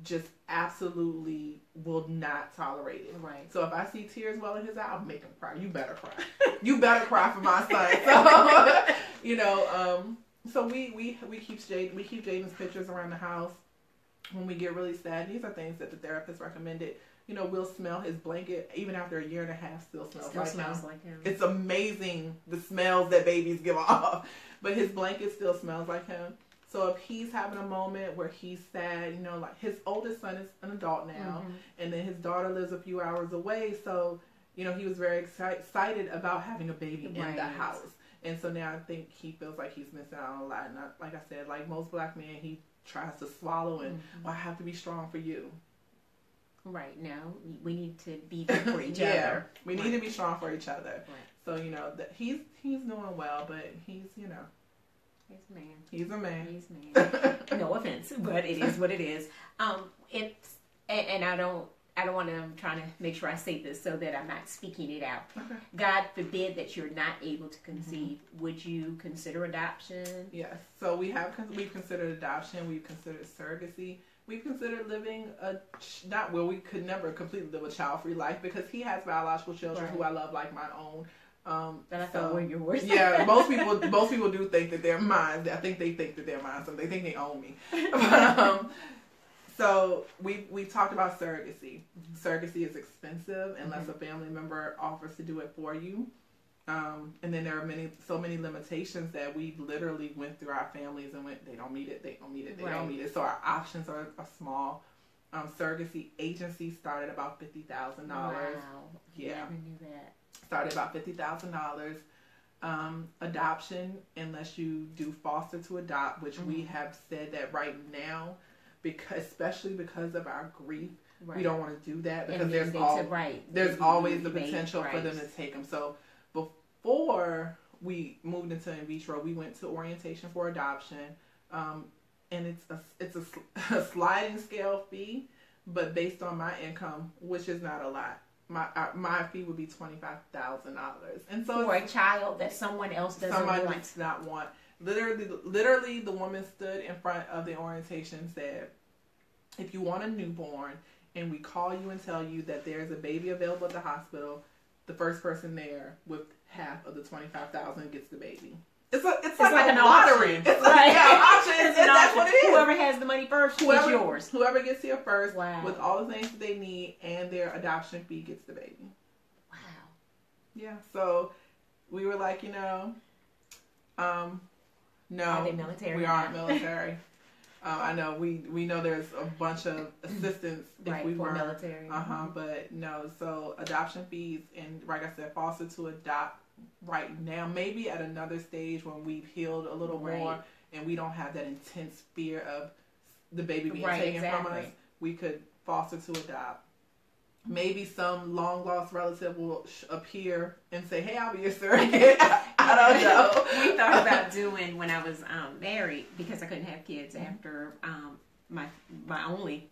just absolutely will not tolerate it. Right. So if I see tears well in his eye, I'll make him cry. You better cry. You better cry for my son. So, so we keep Jaden's pictures around the house. When we get really sad, these are things that the therapist recommended. We'll smell his blanket even after a year and a half. Still smells like him. It's amazing the smells that babies give off, but his blanket still smells like him. So if he's having a moment where he's sad, like his oldest son is an adult now, and then his daughter lives a few hours away. So he was very excited about having a baby in the house, and so now I think he feels like he's missing out on a lot. And like I said, like most black men, he tries to swallow and I have to be strong for you. Right. Now we need to be there for each other. We need to be strong for each other. Right. So that he's doing well, but he's He's a man. He's a man. He's a man. No offense, but it is what it is. It's and I don't want to. I'm trying to make sure I say this so that I'm not speaking it out. Okay. God forbid that you're not able to conceive. Would you consider adoption? Yes. So we've considered adoption. We've considered surrogacy. We've considered living we could never completely live a child-free life, because he has biological children who I love like my own. That I thought were yours. Yeah, most people do think that they're mine. I think they think that they're mine, so they think they own me. But, so we talked about surrogacy. Surrogacy is expensive unless a family member offers to do it for you. And then there are so many limitations that we literally went through our families and went, they don't meet it. Don't meet it. So our options are small. Surrogacy agencies started about $50,000. Wow. Yeah. Never knew that. Started about $50,000. Adoption, unless you do foster to adopt, which we have said that right now, especially because of our grief, we don't want to do that, because there's always the potential for them to take them. So before we moved into in vitro, we went to orientation for adoption, and it's a sliding scale fee, but based on my income, which is not a lot. My fee would be $25,000, and so for a child that someone else does not want. Literally, the woman stood in front of the orientation and said, "If you want a newborn, and we call you and tell you that there's a baby available at the hospital, the first person there with half of the $25,000 gets the baby." It's like an lottery. It's auction. That's what it is. Whoever has the money first is yours. Whoever gets here first with all the things that they need and their adoption fee gets the baby. Wow. Yeah. So we were like, no. Are they military? We aren't military. I know we know there's a bunch of assistance if we were military. But no. So adoption fees, and like I said, foster to adopt right now, maybe at another stage when we've healed a little more and we don't have that intense fear of the baby being taken from us, we could foster to adopt. Maybe some long lost relative will appear and say, "Hey, I'll be your surrogate." I don't know. We thought about doing when I was married, because I couldn't have kids after my only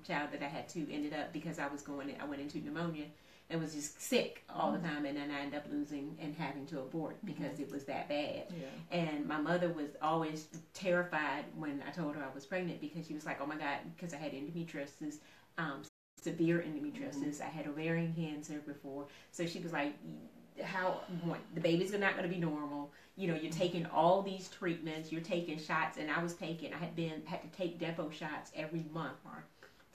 child that I had two ended up, because I went into pneumonia and was just sick all the time, and then I ended up losing and having to abort because it was that bad. Yeah. And my mother was always terrified when I told her I was pregnant, because she was like, "Oh my God," because I had endometriosis. severe endometriosis. I had ovarian cancer before. So she was like, the baby's not going to be normal. You know, you're taking all these treatments, you're taking shots, and I had to take depot shots every month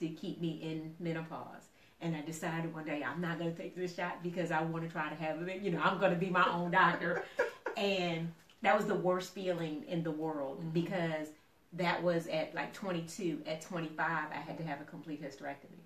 to keep me in menopause. And I decided one day I'm not going to take this shot because I want to try to have it. You know, I'm going to be my own doctor. And that was the worst feeling in the world because that was at like 22. At 25, I had to have a complete hysterectomy.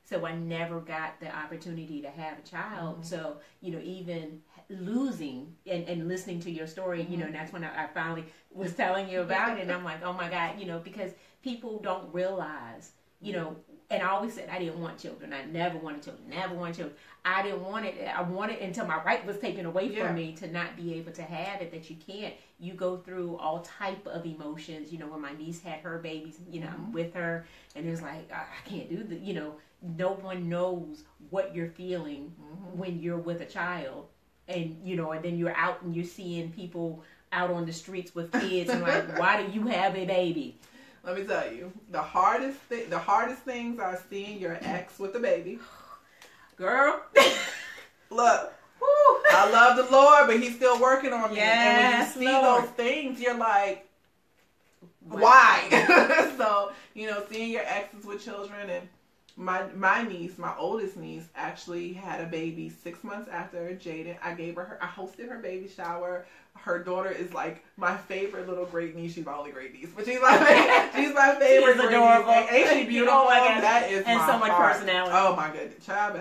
So I never got the opportunity to have a child. So, you know, even losing and listening to your story, you know, and that's when I finally was telling you about it. And I'm like, oh my God, you know, because people don't realize, you know, and I always said I didn't want children. I never wanted children. I didn't want it. I wanted until my right was taken away from me to not be able to have it, that you can't. You go through all type of emotions. You know, when my niece had her babies, you know, I'm with her, and it's like, I can't do the, you know, no one knows what you're feeling when you're with a child. And, you know, and then you're out and you're seeing people out on the streets with kids and like, why do you have a baby? Let me tell you, the hardest things are seeing your ex with a baby. Girl. Look, I love the Lord, but he's still working on me. Yes, and when you see those things, you're like, why? So, you know, seeing your exes with children, and my niece, my oldest niece, actually had a baby 6 months after Jaden. I hosted her baby shower. Her daughter is like my favorite little great niece. She's my only great niece, but she's my favorite. She's adorable. Ain't she beautiful? Oh my gosh. That is and my so much heart. personality. Oh my goodness, child.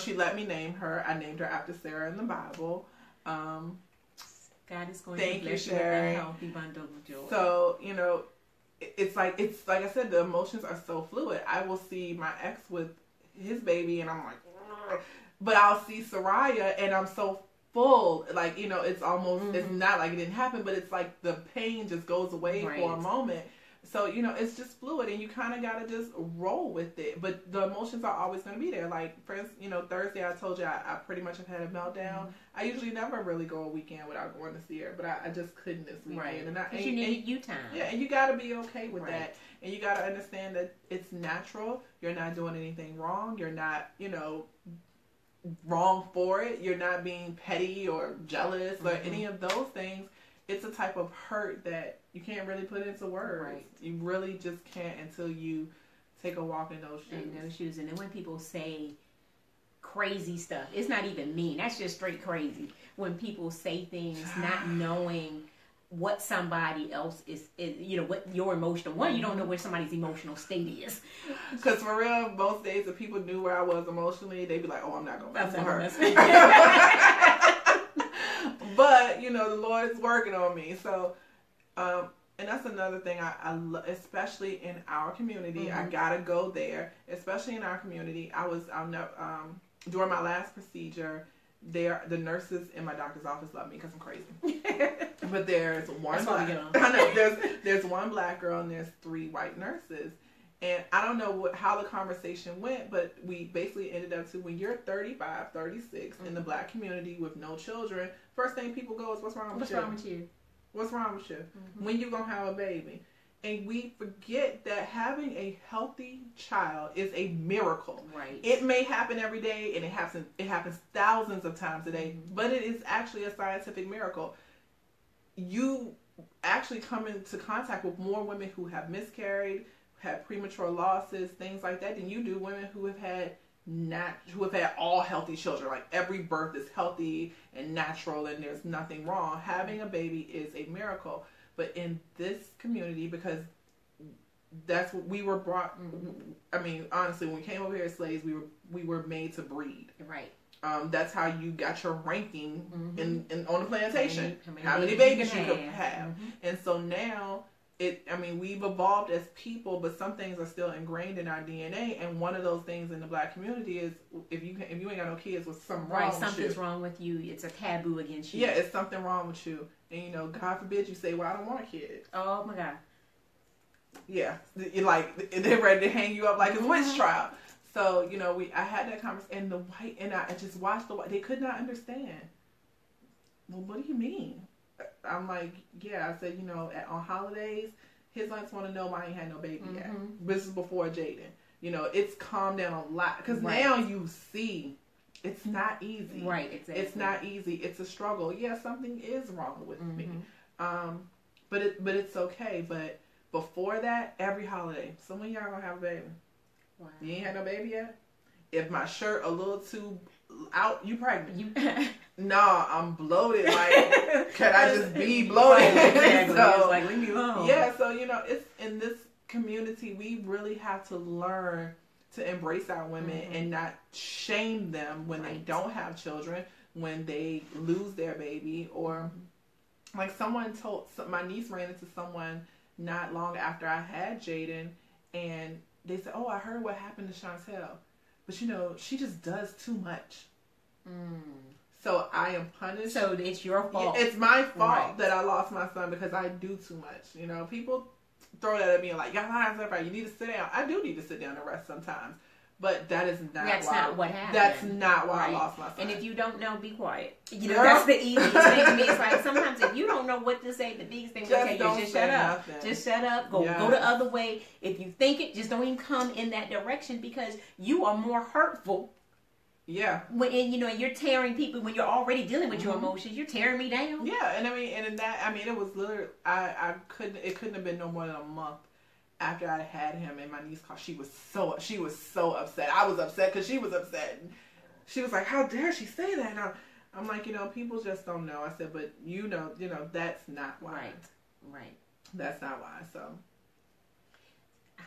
She let me name her. I named her after Sarah in the Bible. God is going to bless you with a healthy bundle of joy. So, you know, it's like I said, the emotions are so fluid. I will see my ex with his baby, and I'm like, ugh. But I'll see Soraya, and I'm so full. Like, you know, it's almost, it's not like it didn't happen, but it's like the pain just goes away for a moment. So, you know, it's just fluid, and you kind of got to just roll with it. But the emotions are always going to be there. Like, for instance, you know, Thursday I told you I pretty much have had a meltdown. I usually never really go a weekend without going to see her, but I just couldn't this weekend. Right. Because you need you time. Yeah, and you got to be okay with that. And you got to understand that it's natural. You're not doing anything wrong. You're not, you know, wrong for it. You're not being petty or jealous or any of those things. It's a type of hurt that you can't really put into words. Right. You really just can't until you take a walk in those shoes. And then when people say crazy stuff, it's not even mean. That's just straight crazy. When people say things not knowing what somebody else is, you know, what your emotional, you don't know where somebody's emotional state is. Because for real, most days if people knew where I was emotionally, they'd be like, oh, I'm not going to mess with her. But, you know, the Lord is working on me. So, and that's another thing I love, especially in our community. I got to go there, especially in our community. During my last procedure, the nurses in my doctor's office love me because I'm crazy. But there's one there's one black girl and there's 3 white nurses. And I don't know how the conversation went, but we basically ended up to, when you're 35, 36 in the black community with no children, first thing people go is, what's wrong with you? What's wrong with you? When you gonna have a baby? And we forget that having a healthy child is a miracle. Right. It may happen every day, and it happens thousands of times a day, but it is actually a scientific miracle. You actually come into contact with more women who have miscarried, have premature losses, things like that, than you do women who have had all healthy children. Like, every birth is healthy and natural, and there's nothing wrong. Having a baby is a miracle. But in this community, because that's what we were brought. I mean, honestly, when we came over here as slaves, we were made to breed. Right. That's how you got your ranking in on the plantation. How many babies you could have. And so now, we've evolved as people, but some things are still ingrained in our DNA. And one of those things in the black community is, if you ain't got no kids, what's something wrong with you? Something's wrong with you. It's a taboo against you. Yeah, it's something wrong with you. And, you know, God forbid you say, well, I don't want a kid. Oh, my God. Yeah. They're ready to hang you up like it's witch trial. So, you know, I had that conversation, and I just watched the white. They could not understand. Well, what do you mean? I'm like, yeah. I said, you know, on holidays, his aunts want to know why I ain't had no baby yet. This is before Jaden. You know, it's calmed down a lot. Because now you see it's not easy. Right, exactly. It's not easy. It's a struggle. Yeah, something is wrong with me. But it's okay. But before that, every holiday, so when y'all gonna have a baby? Wow. You ain't had no baby yet? If my shirt a little too out, you pregnant. Nah, I'm bloated. Like, can I just be bloated? Exactly. So, it's like, leave me alone. Yeah, so, you know, it's in this community, we really have to learn to embrace our women and not shame them when they don't have children, when they lose their baby, or like my niece ran into someone not long after I had Jaden, and they said, oh, I heard what happened to Shantell, but you know, she just does too much. So I am punished. So it's your fault. It's my fault that I lost my son because I do too much. You know, people throw that at me and like, y'all you need to sit down. I do need to sit down and rest sometimes. But that's not what happened. That's not why I lost my son. And if you don't know, be quiet. You know, that's the easiest thing to me. It's like sometimes if you don't know what to say, the biggest thing we tell you is just shut up. Nothing. Just shut up. Go the other way. If you think it, just don't even come in that direction because you are more hurtful. Yeah. When you're tearing people when you're already dealing with your emotions, you're tearing me down. Yeah, and it was literally it couldn't have been no more than a month after I had him, and my niece called. She was so upset. I was upset because she was upset. She was like, "How dare she say that?" And I'm like, people just don't know. I said, but you know, that's not why. Right. That's not why. So.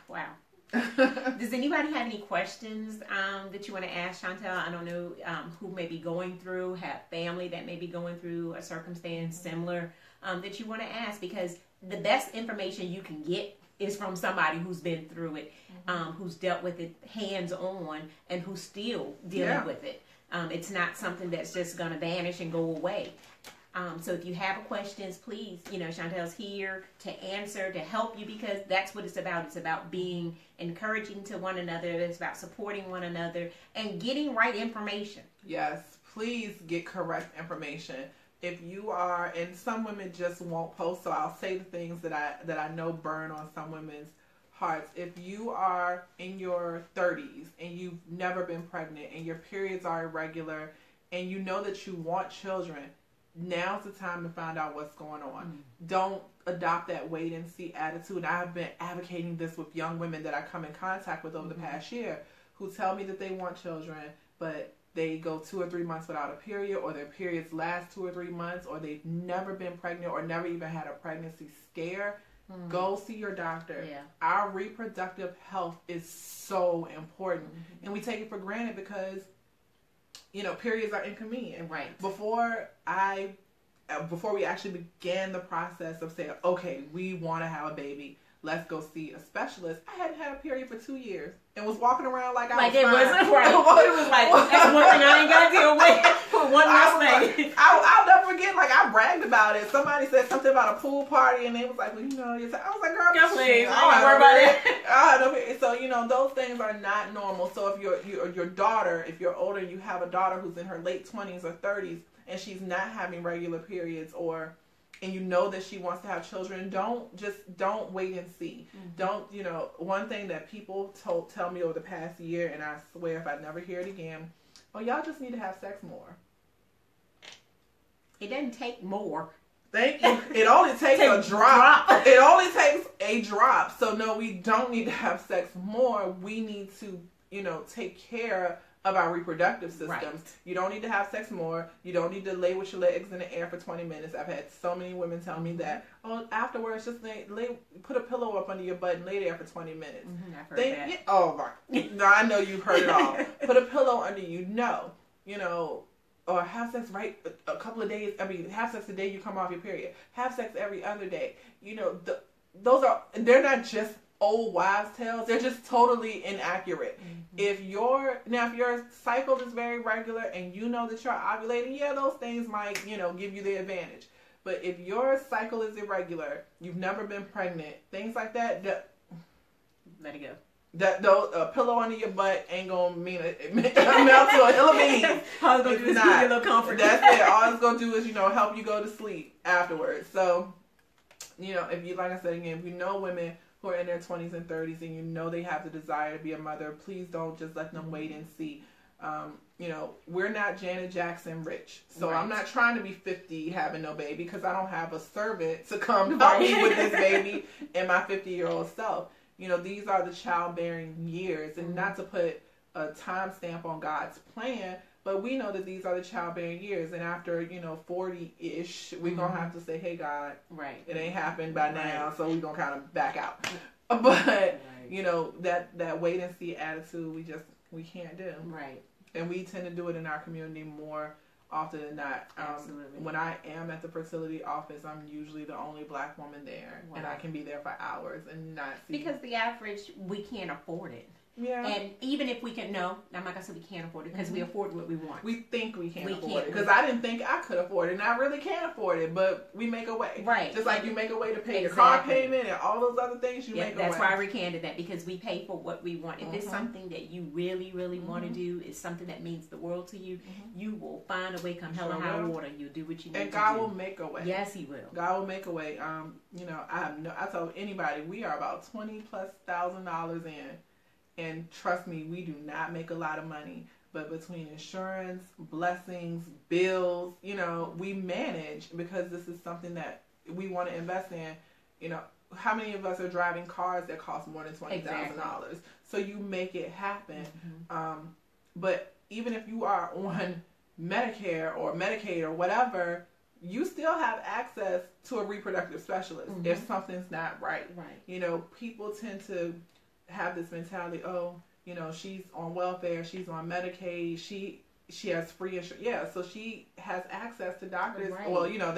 Wow. Does anybody have any questions that you want to ask Shantell? I don't know who may be going through, have family that may be going through a circumstance similar that you want to ask, because the best information you can get is from somebody who's been through it, who's dealt with it hands-on, and who's still dealing with it. It's not something that's just going to vanish and go away. So if you have questions, please, Shantell's here to answer, to help you, because that's what it's about. It's about being encouraging to one another. It's about supporting one another and getting right information. Yes, please get correct information. If you are, and some women just won't post, so I'll say the things that I know burn on some women's hearts. If you are in your 30s and you've never been pregnant and your periods are irregular and you know that you want children, now's the time to find out what's going on. Don't adopt that wait and see attitude. I've been advocating this with young women that I come in contact with over the past year who tell me that they want children, but they go 2 or 3 months without a period, or their periods last 2 or 3 months, or they've never been pregnant or never even had a pregnancy scare. Go see your doctor. Yeah. Our reproductive health is so important. And we take it for granted because periods are inconvenient. Right. Before we actually began the process of saying, okay, we want to have a baby, let's go see a specialist, I hadn't had a period for 2 years and was walking around like I was fine. It wasn't right. It was like, that's one thing I ain't got to deal with for one last thing. I'll never forget, like, I bragged about it. Somebody said something about a pool party, and they was like, well, I was like, girl, please, I don't worry about it. So, those things are not normal. So if your daughter, if you're older, you have a daughter who's in her late 20s or 30s, and she's not having regular periods, and you know that she wants to have children, don't wait and see. Don't, one thing that people tell me over the past year, and I swear if I never hear it again, oh, y'all just need to have sex more. It doesn't take more. Thank you. It only takes a drop. It only takes a drop. So no, we don't need to have sex more. We need to, take care of our reproductive systems. Right. You don't need to have sex more. You don't need to lay with your legs in the air for 20 minutes. I've had so many women tell me that. Oh, afterwards, just put a pillow up under your butt and lay there for 20 minutes. I've heard that. Yeah, oh, my. No, I know you've heard it all. Put a pillow under you. No. Or have sex a couple of days. Have sex the day you come off your period. Have sex every other day. They're not just old wives' tales. They're just totally inaccurate. If your cycle is very regular and you know that you're ovulating, those things might, give you the advantage. But if your cycle is irregular, you've never been pregnant, things like that, let it go. A pillow under your butt ain't gonna mean it melt to a hill of beans. All it's gonna do is give you a little comfort. That's it. All it's gonna do is, help you go to sleep afterwards. So you know, if you, like I said again, if you know women who are in their 20s and 30s and you know they have the desire to be a mother, please don't just let them wait and see. You know, we're not Janet Jackson rich. So I'm not trying to be 50 having no baby because I don't have a servant to come help me with this baby and my 50-year-old self. You know, these are the childbearing years, and not to put a timestamp on God's plan, but we know that these are the childbearing years, and after, you know, 40-ish, we're going to have to say, hey, God, it ain't happened by now, so we're going to kind of back out. But, you know, that wait and see attitude, we can't do. Right. And we tend to do it in our community more often than not. Absolutely. When I am at the fertility office, I'm usually the only Black woman there, and I can be there for hours and not see. Because the average, we can't afford it. Yeah. And even if we can, no, I'm not going to say we can't afford it because we afford what we want. We think we can't afford it. Because I didn't think I could afford it. And I really can't afford it. But we make a way. Right. Just like you make a way to pay your car payment and all those other things, you make a way. That's why I recanted that, because we pay for what we want. If it's something that you really, really want to do, it's something that means the world to you, you will find a way, come hell or high water. You'll do what you need to do. And God will make a way. Yes, He will. God will make a way. You know, I told anybody, we are about $20,000+ in. And trust me, we do not make a lot of money. But between insurance, blessings, bills, you know, we manage because this is something that we want to invest in. You know, how many of us are driving cars that cost more than $20,000? Exactly. So you make it happen. But even if you are on Medicare or Medicaid or whatever, you still have access to a reproductive specialist if something's not right. You know, people tend to have this mentality, oh, you know, she's on welfare, she's on Medicaid, she has free insurance. Yeah, so she has access to doctors. Well, you know,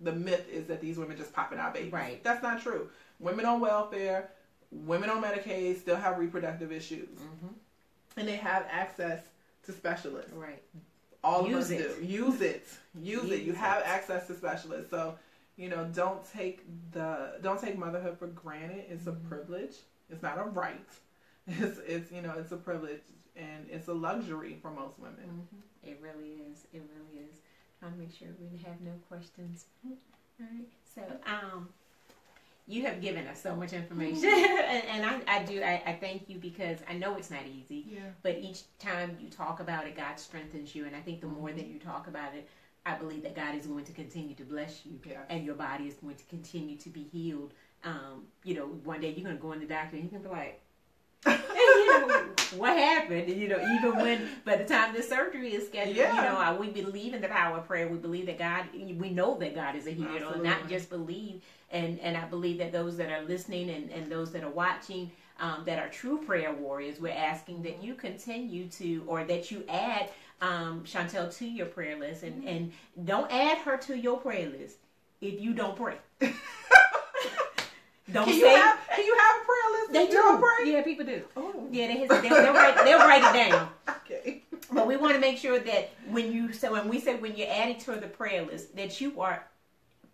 the myth is that these women just popping out babies. That's not true. Women on welfare, women on Medicaid still have reproductive issues. And they have access to specialists. All of us do. Use it. You have access to specialists. So, you know, don't take motherhood for granted. It's a privilege. It's not a right. It's you know, it's a privilege and it's a luxury for most women. It really is. It really is. Trying to make sure we have no questions. All right. So, you have given us so much information, and I thank you because I know it's not easy. But each time you talk about it, God strengthens you, and I think the more that you talk about it, I believe that God is going to continue to bless you, and your body is going to continue to be healed. You know, one day you're going to go in the doctor and you're going to be like, you know, what happened? And, you know, even when, by the time the surgery is scheduled, you know, we believe in the power of prayer. We believe that God, we know that God is a healer, and not just believe. And I believe that those that are listening and those that are watching, that are true prayer warriors, we're asking that you continue to, or that you add Shantell to your prayer list, and don't add her to your prayer list if you don't pray. Can you have a prayer list? They do. Pray? Yeah, people do. Oh. Yeah, they'll write it down. Okay. But we want to make sure that when you're adding to the prayer list, that you are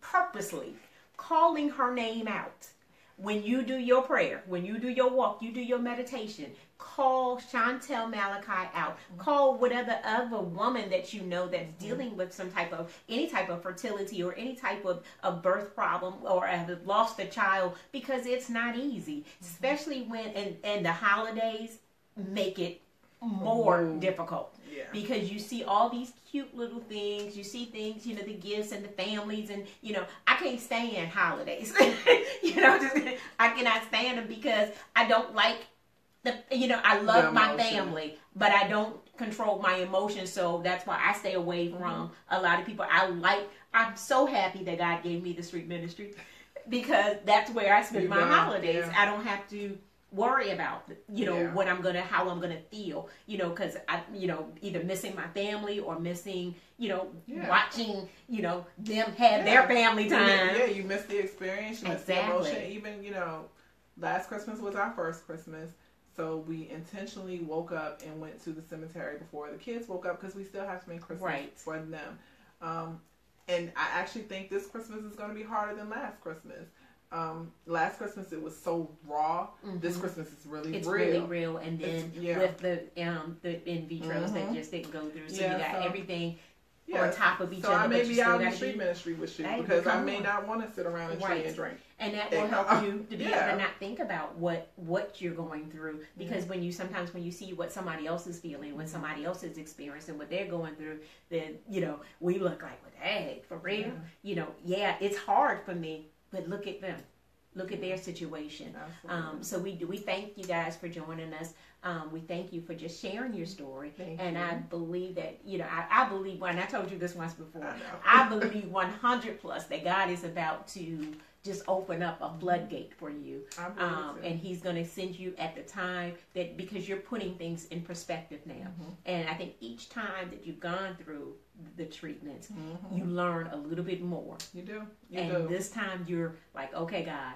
purposely calling her name out. When you do your prayer, when you do your walk, you do your meditation, call Shantell Malachi out. Call whatever other woman that you know that's dealing with any type of fertility or any type of birth problem, or have lost a child, because it's not easy, especially when, and the holidays make it more difficult. Because you see all these cute little things, you see things, you know, the gifts and the families, and, you know, I can't stand holidays. You know, I cannot stand them because I don't like I love my family, but I don't control my emotions, so that's why I stay away from a lot of people. I'm so happy that God gave me the street ministry, because that's where I spend my holidays. I don't have to worry about, how I'm gonna feel, because I, either missing my family or missing, watching, them have their family time. Yeah, you miss the experience, you miss the emotion. Even, last Christmas was our first Christmas, so we intentionally woke up and went to the cemetery before the kids woke up, because we still have to make Christmas for them. And I actually think this Christmas is going to be harder than last Christmas. Last Christmas it was so raw. This Christmas is really it's real. It's really real, and then with the in vitros that just didn't go through, so you got everything. on top of each so other. I may but be you still out in gotta street be, ministry with you hey, because I come may on. not want to sit around and Right. and drink. And that will help you to be able to not think about what you're going through. Because when you sometimes when you see what somebody else is feeling, when somebody else is experiencing what they're going through, then we look like, well, hey, for real, it's hard for me, but look at them. Look at their situation. So we thank you guys for joining us. We thank you for just sharing your story. Thank you. I believe that, I believe, and I told you this once before, I believe 100 plus that God is about to just open up a floodgate for you. And he's going to send you at the time that, because you're putting things in perspective now. And I think each time that you've gone through the treatments, you learn a little bit more. You do. This time you're like, okay, God.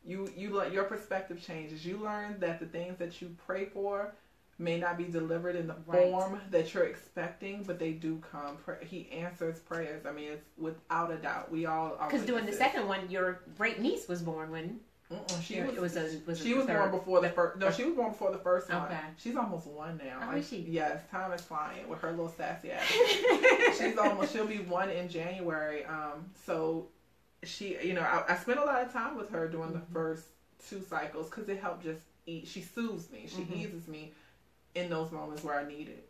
Your perspective changes. You learn that the things that you pray for may not be delivered in the form that you're expecting, but they do come. He answers prayers. I mean, it's without a doubt. We all are. Because doing the second one, your great niece was born when she was born before the first. No, she was born before the first one. Okay. She's almost one now. Oh, is she? Yes, time is flying with her little sassy ass. She'll be one in January. So she, I spent a lot of time with her during the first 2 cycles because it helped just eat. She soothes me. She eases me in those moments where I need it.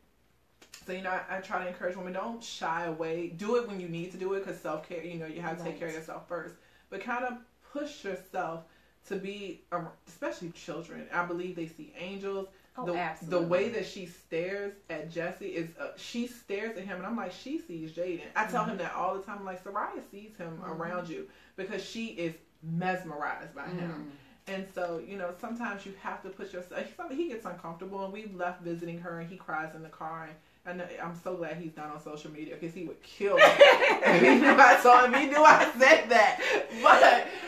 So, I try to encourage women, don't shy away. Do it when you need to do it because self-care, you have to take care of yourself first. But kind of push yourself to be, especially children. I believe they see angels. Absolutely. The way that she stares at Jesse is, she stares at him, and I'm like, she sees Jaden. I tell him that all the time. I'm like, Soraya sees him around you because she is mesmerized by him. And so, sometimes you have to put yourself, he gets uncomfortable, and we left visiting her, and he cries in the car, and I'm so glad he's not on social media, because he would kill me. He knew I told him, he knew I said that.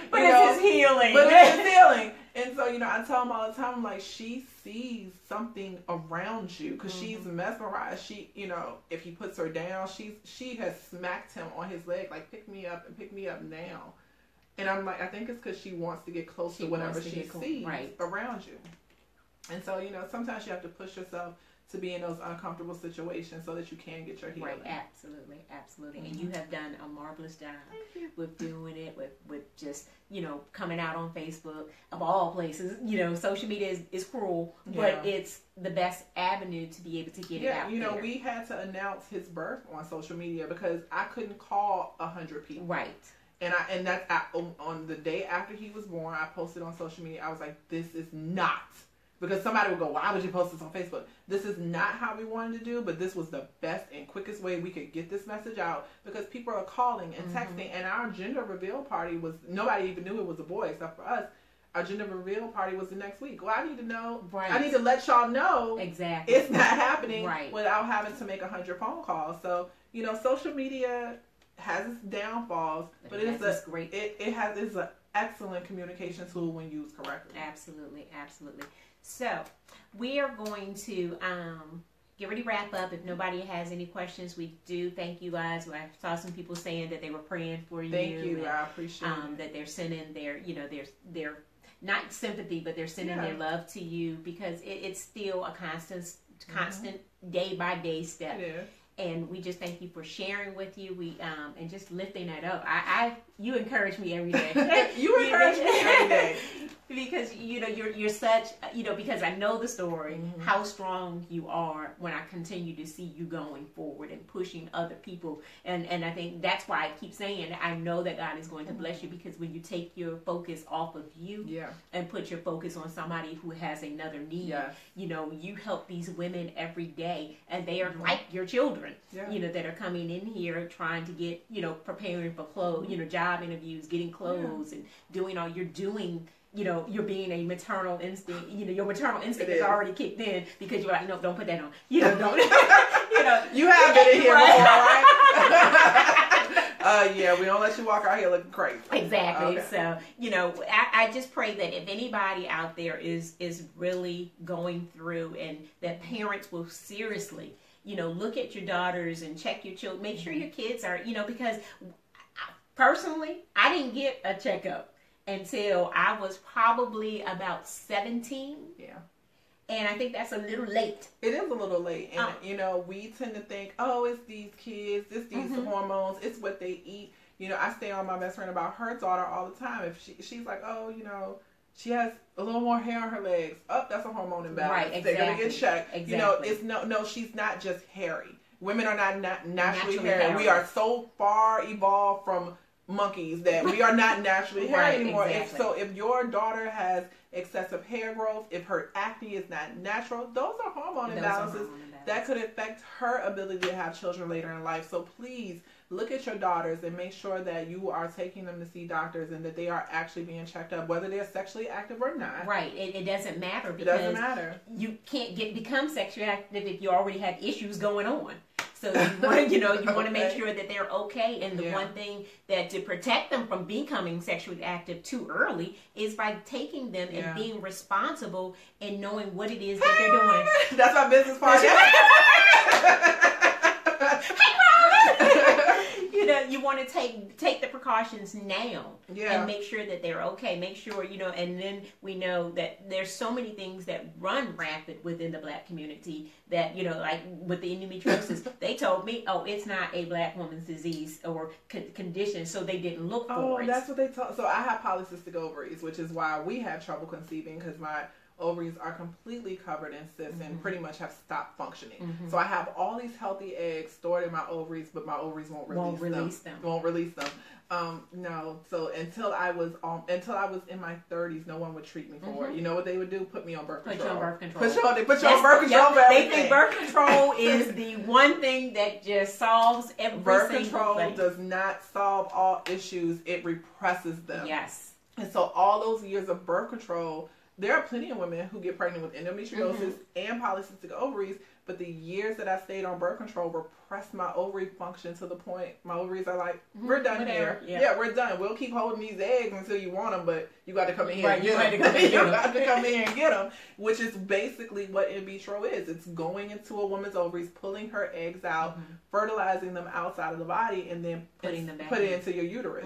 But it's his healing. But it's his healing. And so, I tell him all the time, I'm like, she sees something around you, because she's mesmerized. She, if he puts her down, she has smacked him on his leg, like, pick me up now. And I'm like, I think it's because she wants to get close to whatever she sees around you. And so, sometimes you have to push yourself to be in those uncomfortable situations so that you can get your healing. Right, absolutely. And you have done a marvelous job with doing it, with just, coming out on Facebook, of all places. Social media is cruel, but it's the best avenue to be able to get it out there. We had to announce his birth on social media because I couldn't call 100 people. Right. And that's on the day after he was born, I posted on social media. I was like, this is not, because somebody would go, why would you post this on Facebook? This is not how we wanted to do, but this was the best and quickest way we could get this message out, because people are calling and texting, and our gender reveal party was, nobody even knew it was a boy except for us. Our gender reveal party was the next week. Well, I need to know, I need to let y'all know exactly it's not happening without having to make 100 phone calls. So, social media has its downfalls, but it's an excellent communication tool when used correctly. Absolutely. So we are going to get ready to wrap up. If nobody has any questions, we do thank you guys. I saw some people saying that they were praying for you. Thank you. I appreciate it. That they're sending their not sympathy, but they're sending their love to you, because it's still a constant day by day step. It is. And we just thank you for sharing with you. And just lifting that up. You encourage me every day. You encourage me every day. Because you're such, because I know the story, how strong you are when I continue to see you going forward and pushing other people. And I think that's why I keep saying I know that God is going to bless you, because when you take your focus off of you and put your focus on somebody who has another need, you help these women every day, and they are like your children, that are coming in here trying to get, preparing for clothes, job interviews, getting clothes, and doing all you're doing. You're being a maternal instinct. Your maternal instinct is already kicked in, because you're like, no, don't put that on. Don't. You have been in here before, right? We don't let you walk out here looking crazy. Exactly. Okay. So, I just pray that if anybody out there is really going through, and that parents will seriously, look at your daughters and check your children, make sure your kids are, because personally, I didn't get a checkup until I was probably about 17. Yeah. And I think that's a little late. It is a little late. And, you know, we tend to think, oh, it's these kids, it's these hormones, it's what they eat. You know, I stay on my best friend about her daughter all the time. If she's like, oh, you know, she has a little more hair on her legs. Oh, that's a hormone imbalance. Right, exactly. They're going to get checked. Exactly. You know, it's no, she's not just hairy. Women are not naturally hairy. We are so far evolved from monkeys that we are not naturally hairy anymore. Exactly. If your daughter has excessive hair growth, if her acne is not natural, those are hormone imbalances that could affect her ability to have children later in life. So please look at your daughters and make sure that you are taking them to see doctors and that they are actually being checked up, whether they're sexually active or not. Right. It doesn't matter, because it doesn't matter. You can't become sexually active if you already have issues going on. So you want to make sure that they're okay. And the one thing that to protect them from becoming sexually active too early is by taking them and being responsible and knowing what it is that they're doing. That's my business partner. You know, you want to take the precautions now and make sure that they're okay. Make sure, you know, and then we know that there's so many things that run rampant within the Black community that, you know, like with the endometriosis, they told me, oh, it's not a Black woman's disease or condition, so they didn't look for it. Oh, that's what they told. So I have polycystic ovaries, which is why we have trouble conceiving, because my ovaries are completely covered in cysts and pretty much have stopped functioning. So I have all these healthy eggs stored in my ovaries, but my ovaries won't release them. Won't release them. No. So until I was in my 30s, no one would treat me for it. You know what they would do? Put me on birth control. Put you on birth control. They put you on birth control for everything. They think birth control is the one thing that just solves every birth single control thing. Does not solve all issues. It represses them. Yes. And so all those years of birth control, there are plenty of women who get pregnant with endometriosis and polycystic ovaries, but the years that I stayed on birth control repressed my ovary function to the point my ovaries are like, we're done here. Yeah, we're done. We'll keep holding these eggs until you want them, but you got to come in here and get them. You got to come in here and get them, which is basically what in vitro is. It's going into a woman's ovaries, pulling her eggs out, fertilizing them outside of the body, and then putting it into your uterus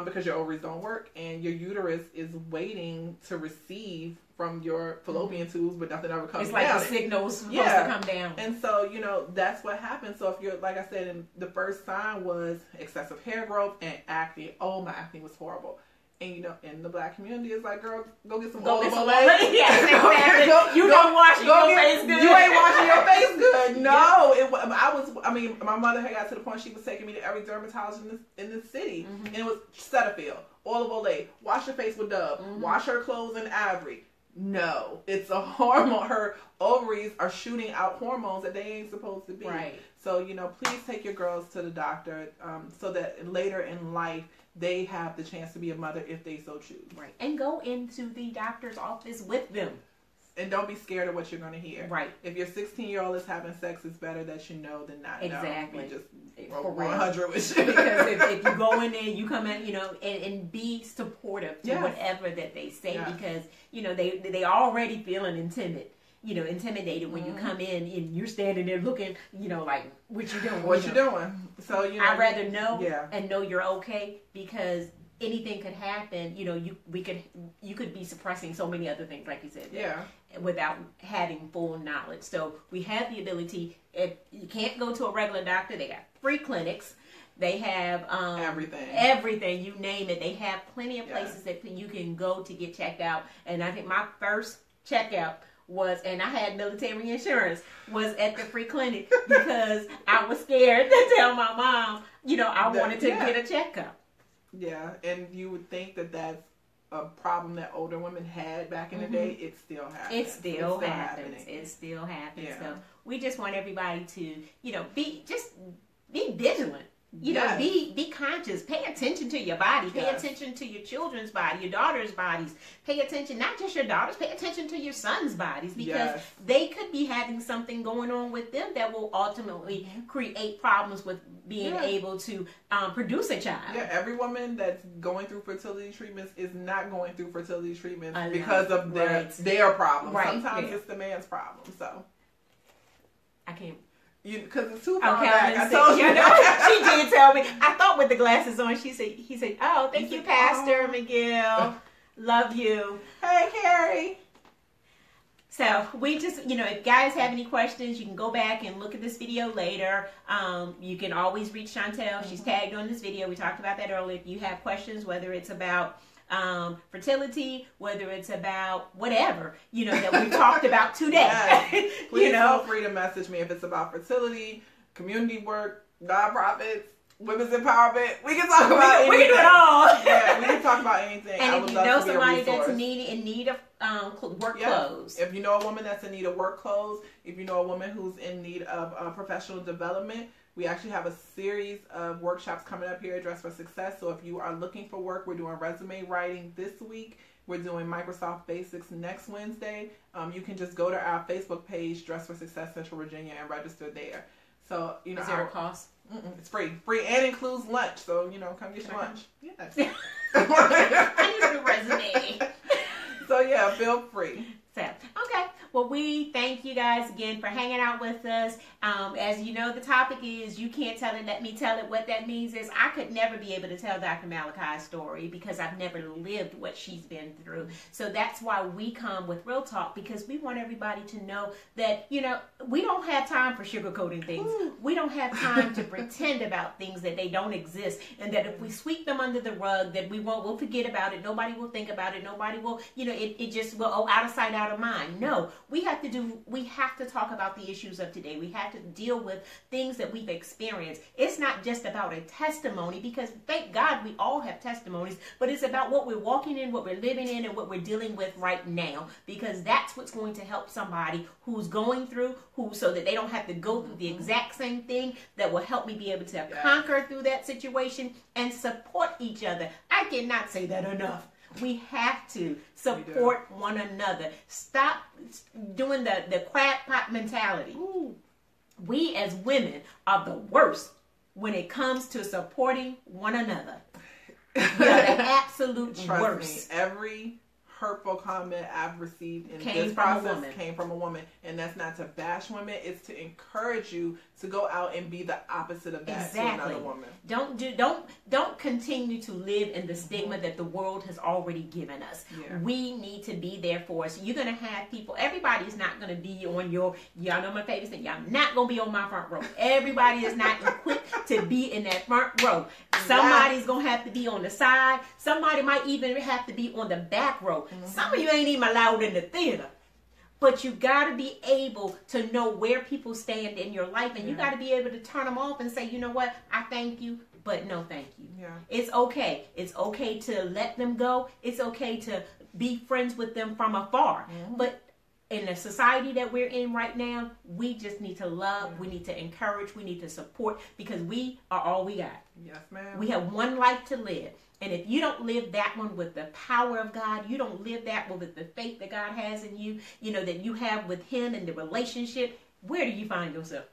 because your ovaries don't work, and your uterus is waiting to receive from your fallopian tubes, but nothing ever comes down. It's like the signal's supposed to come down. And so, you know, that's what happens. So if you're, like I said, and the first sign was excessive hair growth and acne. Oh, my acne was horrible. And, you know, in the Black community, it's like, girl, go get some olive oil. Yes, exactly. You don't wash your face good. You ain't washing your face good. No. My mother had got to the point she was taking me to every dermatologist in the city. And it was Cetaphil, olive oil, wash your face with Dove, wash her clothes in Ivory. No, it's a hormone. Her ovaries are shooting out hormones that they ain't supposed to be. Right. So, you know, please take your girls to the doctor so that later in life they have the chance to be a mother if they so choose. Right. And go into the doctor's office with them. And don't be scared of what you're going to hear. Right. If your 16-year-old is having sex, it's better that you know than not know. Exactly. You just 100 with you. Because if you go in there, you come in, you know, and be supportive to whatever that they say, because, you know, they already feeling intimidated when you come in and you're standing there looking, you know, like, what you doing? What you doing? So, you know. I'd rather know and know you're okay, because anything could happen. You know, you could be suppressing so many other things, like you said. Without having full knowledge. So we have the ability. If you can't go to a regular doctor, they got free clinics. They have everything, you name it. They have plenty of places that you can go to get checked out. And I think my first checkout was, and I had military insurance, was at the free clinic because I was scared to tell my mom, you know, I wanted to get a checkup. Yeah, and you would think that that's a problem that older women had back in the day. It still happens. It still happens. Yeah. So we just want everybody to, you know, be vigilant. You know, be conscious. Pay attention to your body. Pay attention to your children's body, your daughter's bodies. Pay attention, not just your daughters, pay attention to your son's bodies, because they could be having something going on with them that will ultimately create problems with being able to produce a child. Yeah, every woman that's going through fertility treatments is not going through fertility treatments because of their problem. Sometimes it's the man's problem. So I can't. Because it's too far back. I told you. She did tell me. I thought with the glasses on, he said, oh, thank you, Pastor McGill. Love you. Hey, Carrie. So we just, if you guys have any questions, you can go back and look at this video later. You can always reach Shantell. She's tagged on this video. We talked about that earlier. If you have questions, whether it's about fertility, whether it's about whatever, that we talked about today. Yes. Please feel free to message me if it's about fertility, community work, nonprofits, women's empowerment. We can talk about anything. We can do it all. Yeah, we can talk about anything. And if you know somebody that's in need of work clothes. If you know a woman that's in need of work clothes, if you know a woman who's in need of professional development, we actually have a series of workshops coming up here at Dress for Success. So if you are looking for work, we're doing resume writing this week. We're doing Microsoft Basics next Wednesday. You can just go to our Facebook page, Dress for Success Central Virginia, and register there. So, is there a cost? It's free and includes lunch. So, come get your lunch. Yes. I need a resume. So, yeah, feel free. So, okay. Well, we thank you guys again for hanging out with us. As you know, the topic is You Can't Tell It, Let Me Tell It. What that means is I could never be able to tell Dr. Malachi's story because I've never lived what she's been through. So that's why we come with Real Talk, because we want everybody to know that, we don't have time for sugarcoating things. Ooh. We don't have time to pretend about things that they don't exist, and that if we sweep them under the rug, that we'll forget about it. Nobody will think about it. Nobody will, it just will, out of sight, out of mind. No, we have to talk about the issues of today. We have to deal with things that we've experienced. It's not just about a testimony, because thank God we all have testimonies, but it's about what we're walking in, what we're living in, and what we're dealing with right now, because that's what's going to help somebody who's going through, so that they don't have to go through the exact same thing, that will help me be able to conquer through that situation and support each other. I cannot say that enough. We have to support one another. Stop doing the crab pot mentality. Ooh. We as women are the worst when it comes to supporting one another. We are the absolute worst. Me, every hurtful comment I've received in this process came from a woman. And that's not to bash women. It's to encourage you to go out and be the opposite of that to another woman. Don't continue to live in the stigma that the world has already given us. Yeah. We need to be there for us. You're going to have people. Everybody's not going to be on y'all know my favorite thing, y'all not going to be on my front row. Everybody is not equipped to be in that front row. Somebody's going to have to be on the side. Somebody might even have to be on the back row. Mm-hmm. Some of you ain't even allowed in the theater. But you got to be able to know where people stand in your life. And you got to be able to turn them off and say, you know what? I thank you, but no thank you. Yeah. It's okay. It's okay to let them go. It's okay to be friends with them from afar. Mm-hmm. But in the society that we're in right now, we just need to love. We need to encourage. We need to support, because we are all we got. Yes, ma'am. We have one life to live. And if you don't live that one with the power of God, you don't live that one with the faith that God has in you, that you have with Him and the relationship, where do you find yourself?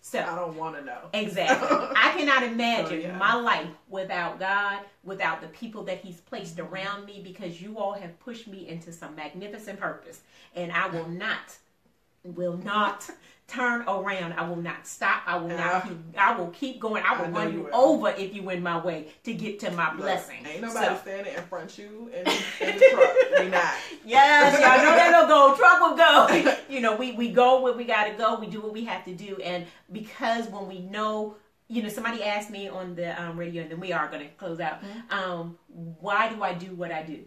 So I don't want to know. Exactly. I cannot imagine my life without God, without the people that He's placed around me, because you all have pushed me into some magnificent purpose. And I will not turn around. I will not stop. I will keep going. I will run you over if you in my way to get to my blessing. Ain't nobody standing in front of you in the truck. We not. Yes, y'all know that'll go. Truck will go. We go where we gotta go. We do what we have to do. And because when we know, somebody asked me on the radio, and then we are gonna close out. Mm-hmm. Why do I do what I do?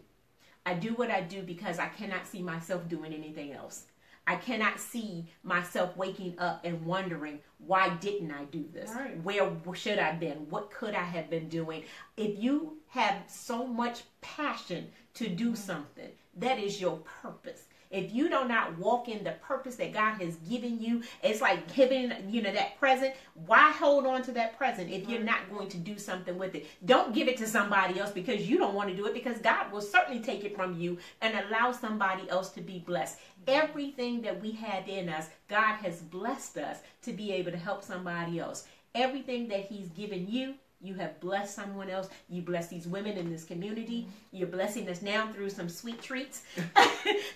I do what I do because I cannot see myself doing anything else. I cannot see myself waking up and wondering, why didn't I do this? Right. Where should I have been? What could I have been doing? If you have so much passion to do something, that is your purpose. If you do not walk in the purpose that God has given you, it's like giving, that present. Why hold on to that present if you're not going to do something with it? Don't give it to somebody else because you don't want to do it, because God will certainly take it from you and allow somebody else to be blessed. Everything that we have in us, God has blessed us to be able to help somebody else. Everything that He's given you, You have blessed someone else. You bless these women in this community. You're blessing us now through some sweet treats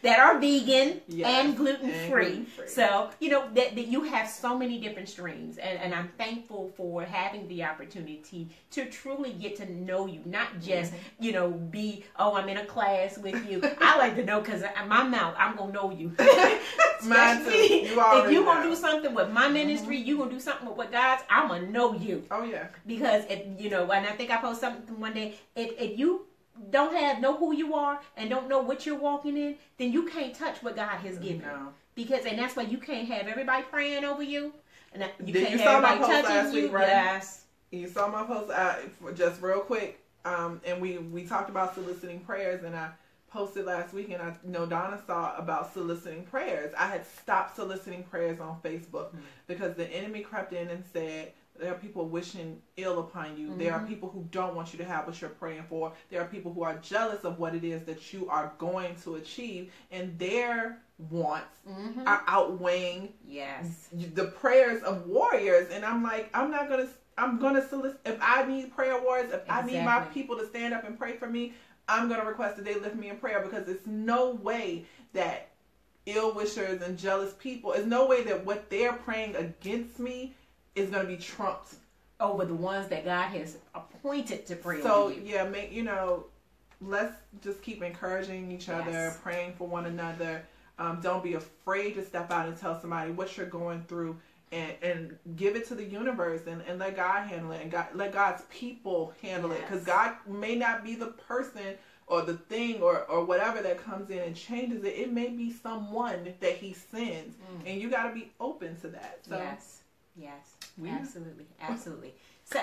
that are vegan and gluten-free. So, you know, that you have so many different streams. And I'm thankful for having the opportunity to truly get to know you. Not just, you know, I'm in a class with you. I like to know because my mouth, I'm going to know you. Mine too. If you're going to do something with my ministry, you're going to do something with what God's, I'm going to know you. Oh, yeah. Because, you know, and I think I posted something one day, if you don't know who you are and don't know what you're walking in, then you can't touch what God has given you. Because, and that's why you can't have everybody praying over you. And you can't have everybody touching you. Right? Yes. You saw my post just real quick. And we talked about soliciting prayers, and I posted last week, and I know Donna saw about soliciting prayers. I had stopped soliciting prayers on Facebook because the enemy crept in and said, there are people wishing ill upon you. There are people who don't want you to have what you're praying for. There are people who are jealous of what it is that you are going to achieve, and their wants are outweighing the prayers of warriors. And I'm like, I'm going to solicit. If I need prayer warriors, if I need my people to stand up and pray for me, I'm going to request that they lift me in prayer, because it's no way that ill wishers and jealous people, it's no way that what they're praying against me is going to be trumped over the ones that God has appointed to pray over you. So, let's just keep encouraging each other, praying for one another. Don't be afraid to step out and tell somebody what you're going through, and give it to the universe, and let God handle it, and let God's people handle it, because God may not be the person or the thing or whatever that comes in and changes it. It may be someone that he sends, and you got to be open to that. So absolutely. So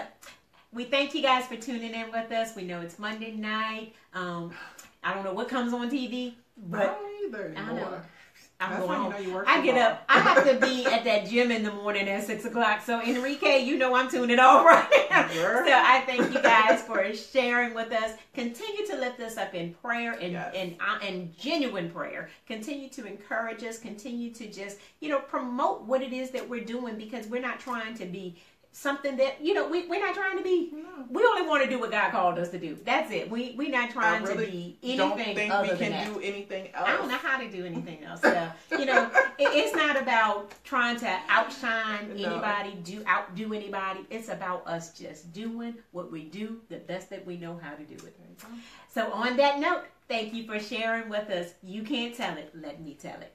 we thank you guys for tuning in with us. We know it's Monday night. I don't know what comes on TV, but I know. I'm going home. I get up. I have to be at that gym in the morning at 6 o'clock. So Enrique, you know I'm tuning off right now. So I thank you guys for sharing with us. Continue to lift us up in prayer and genuine prayer. Continue to encourage us. Continue to just, promote what it is that we're doing, because we're not trying to be something that, we're not trying to be. No. We only want to do what God called us to do. That's it. We're not trying to be anything other than that. I don't think we can do anything else. I don't know how to do anything else. So, it's not about trying to outshine anybody, outdo anybody. It's about us just doing what we do the best that we know how to do it. So on that note, thank you for sharing with us. You can't tell it. Let me tell it.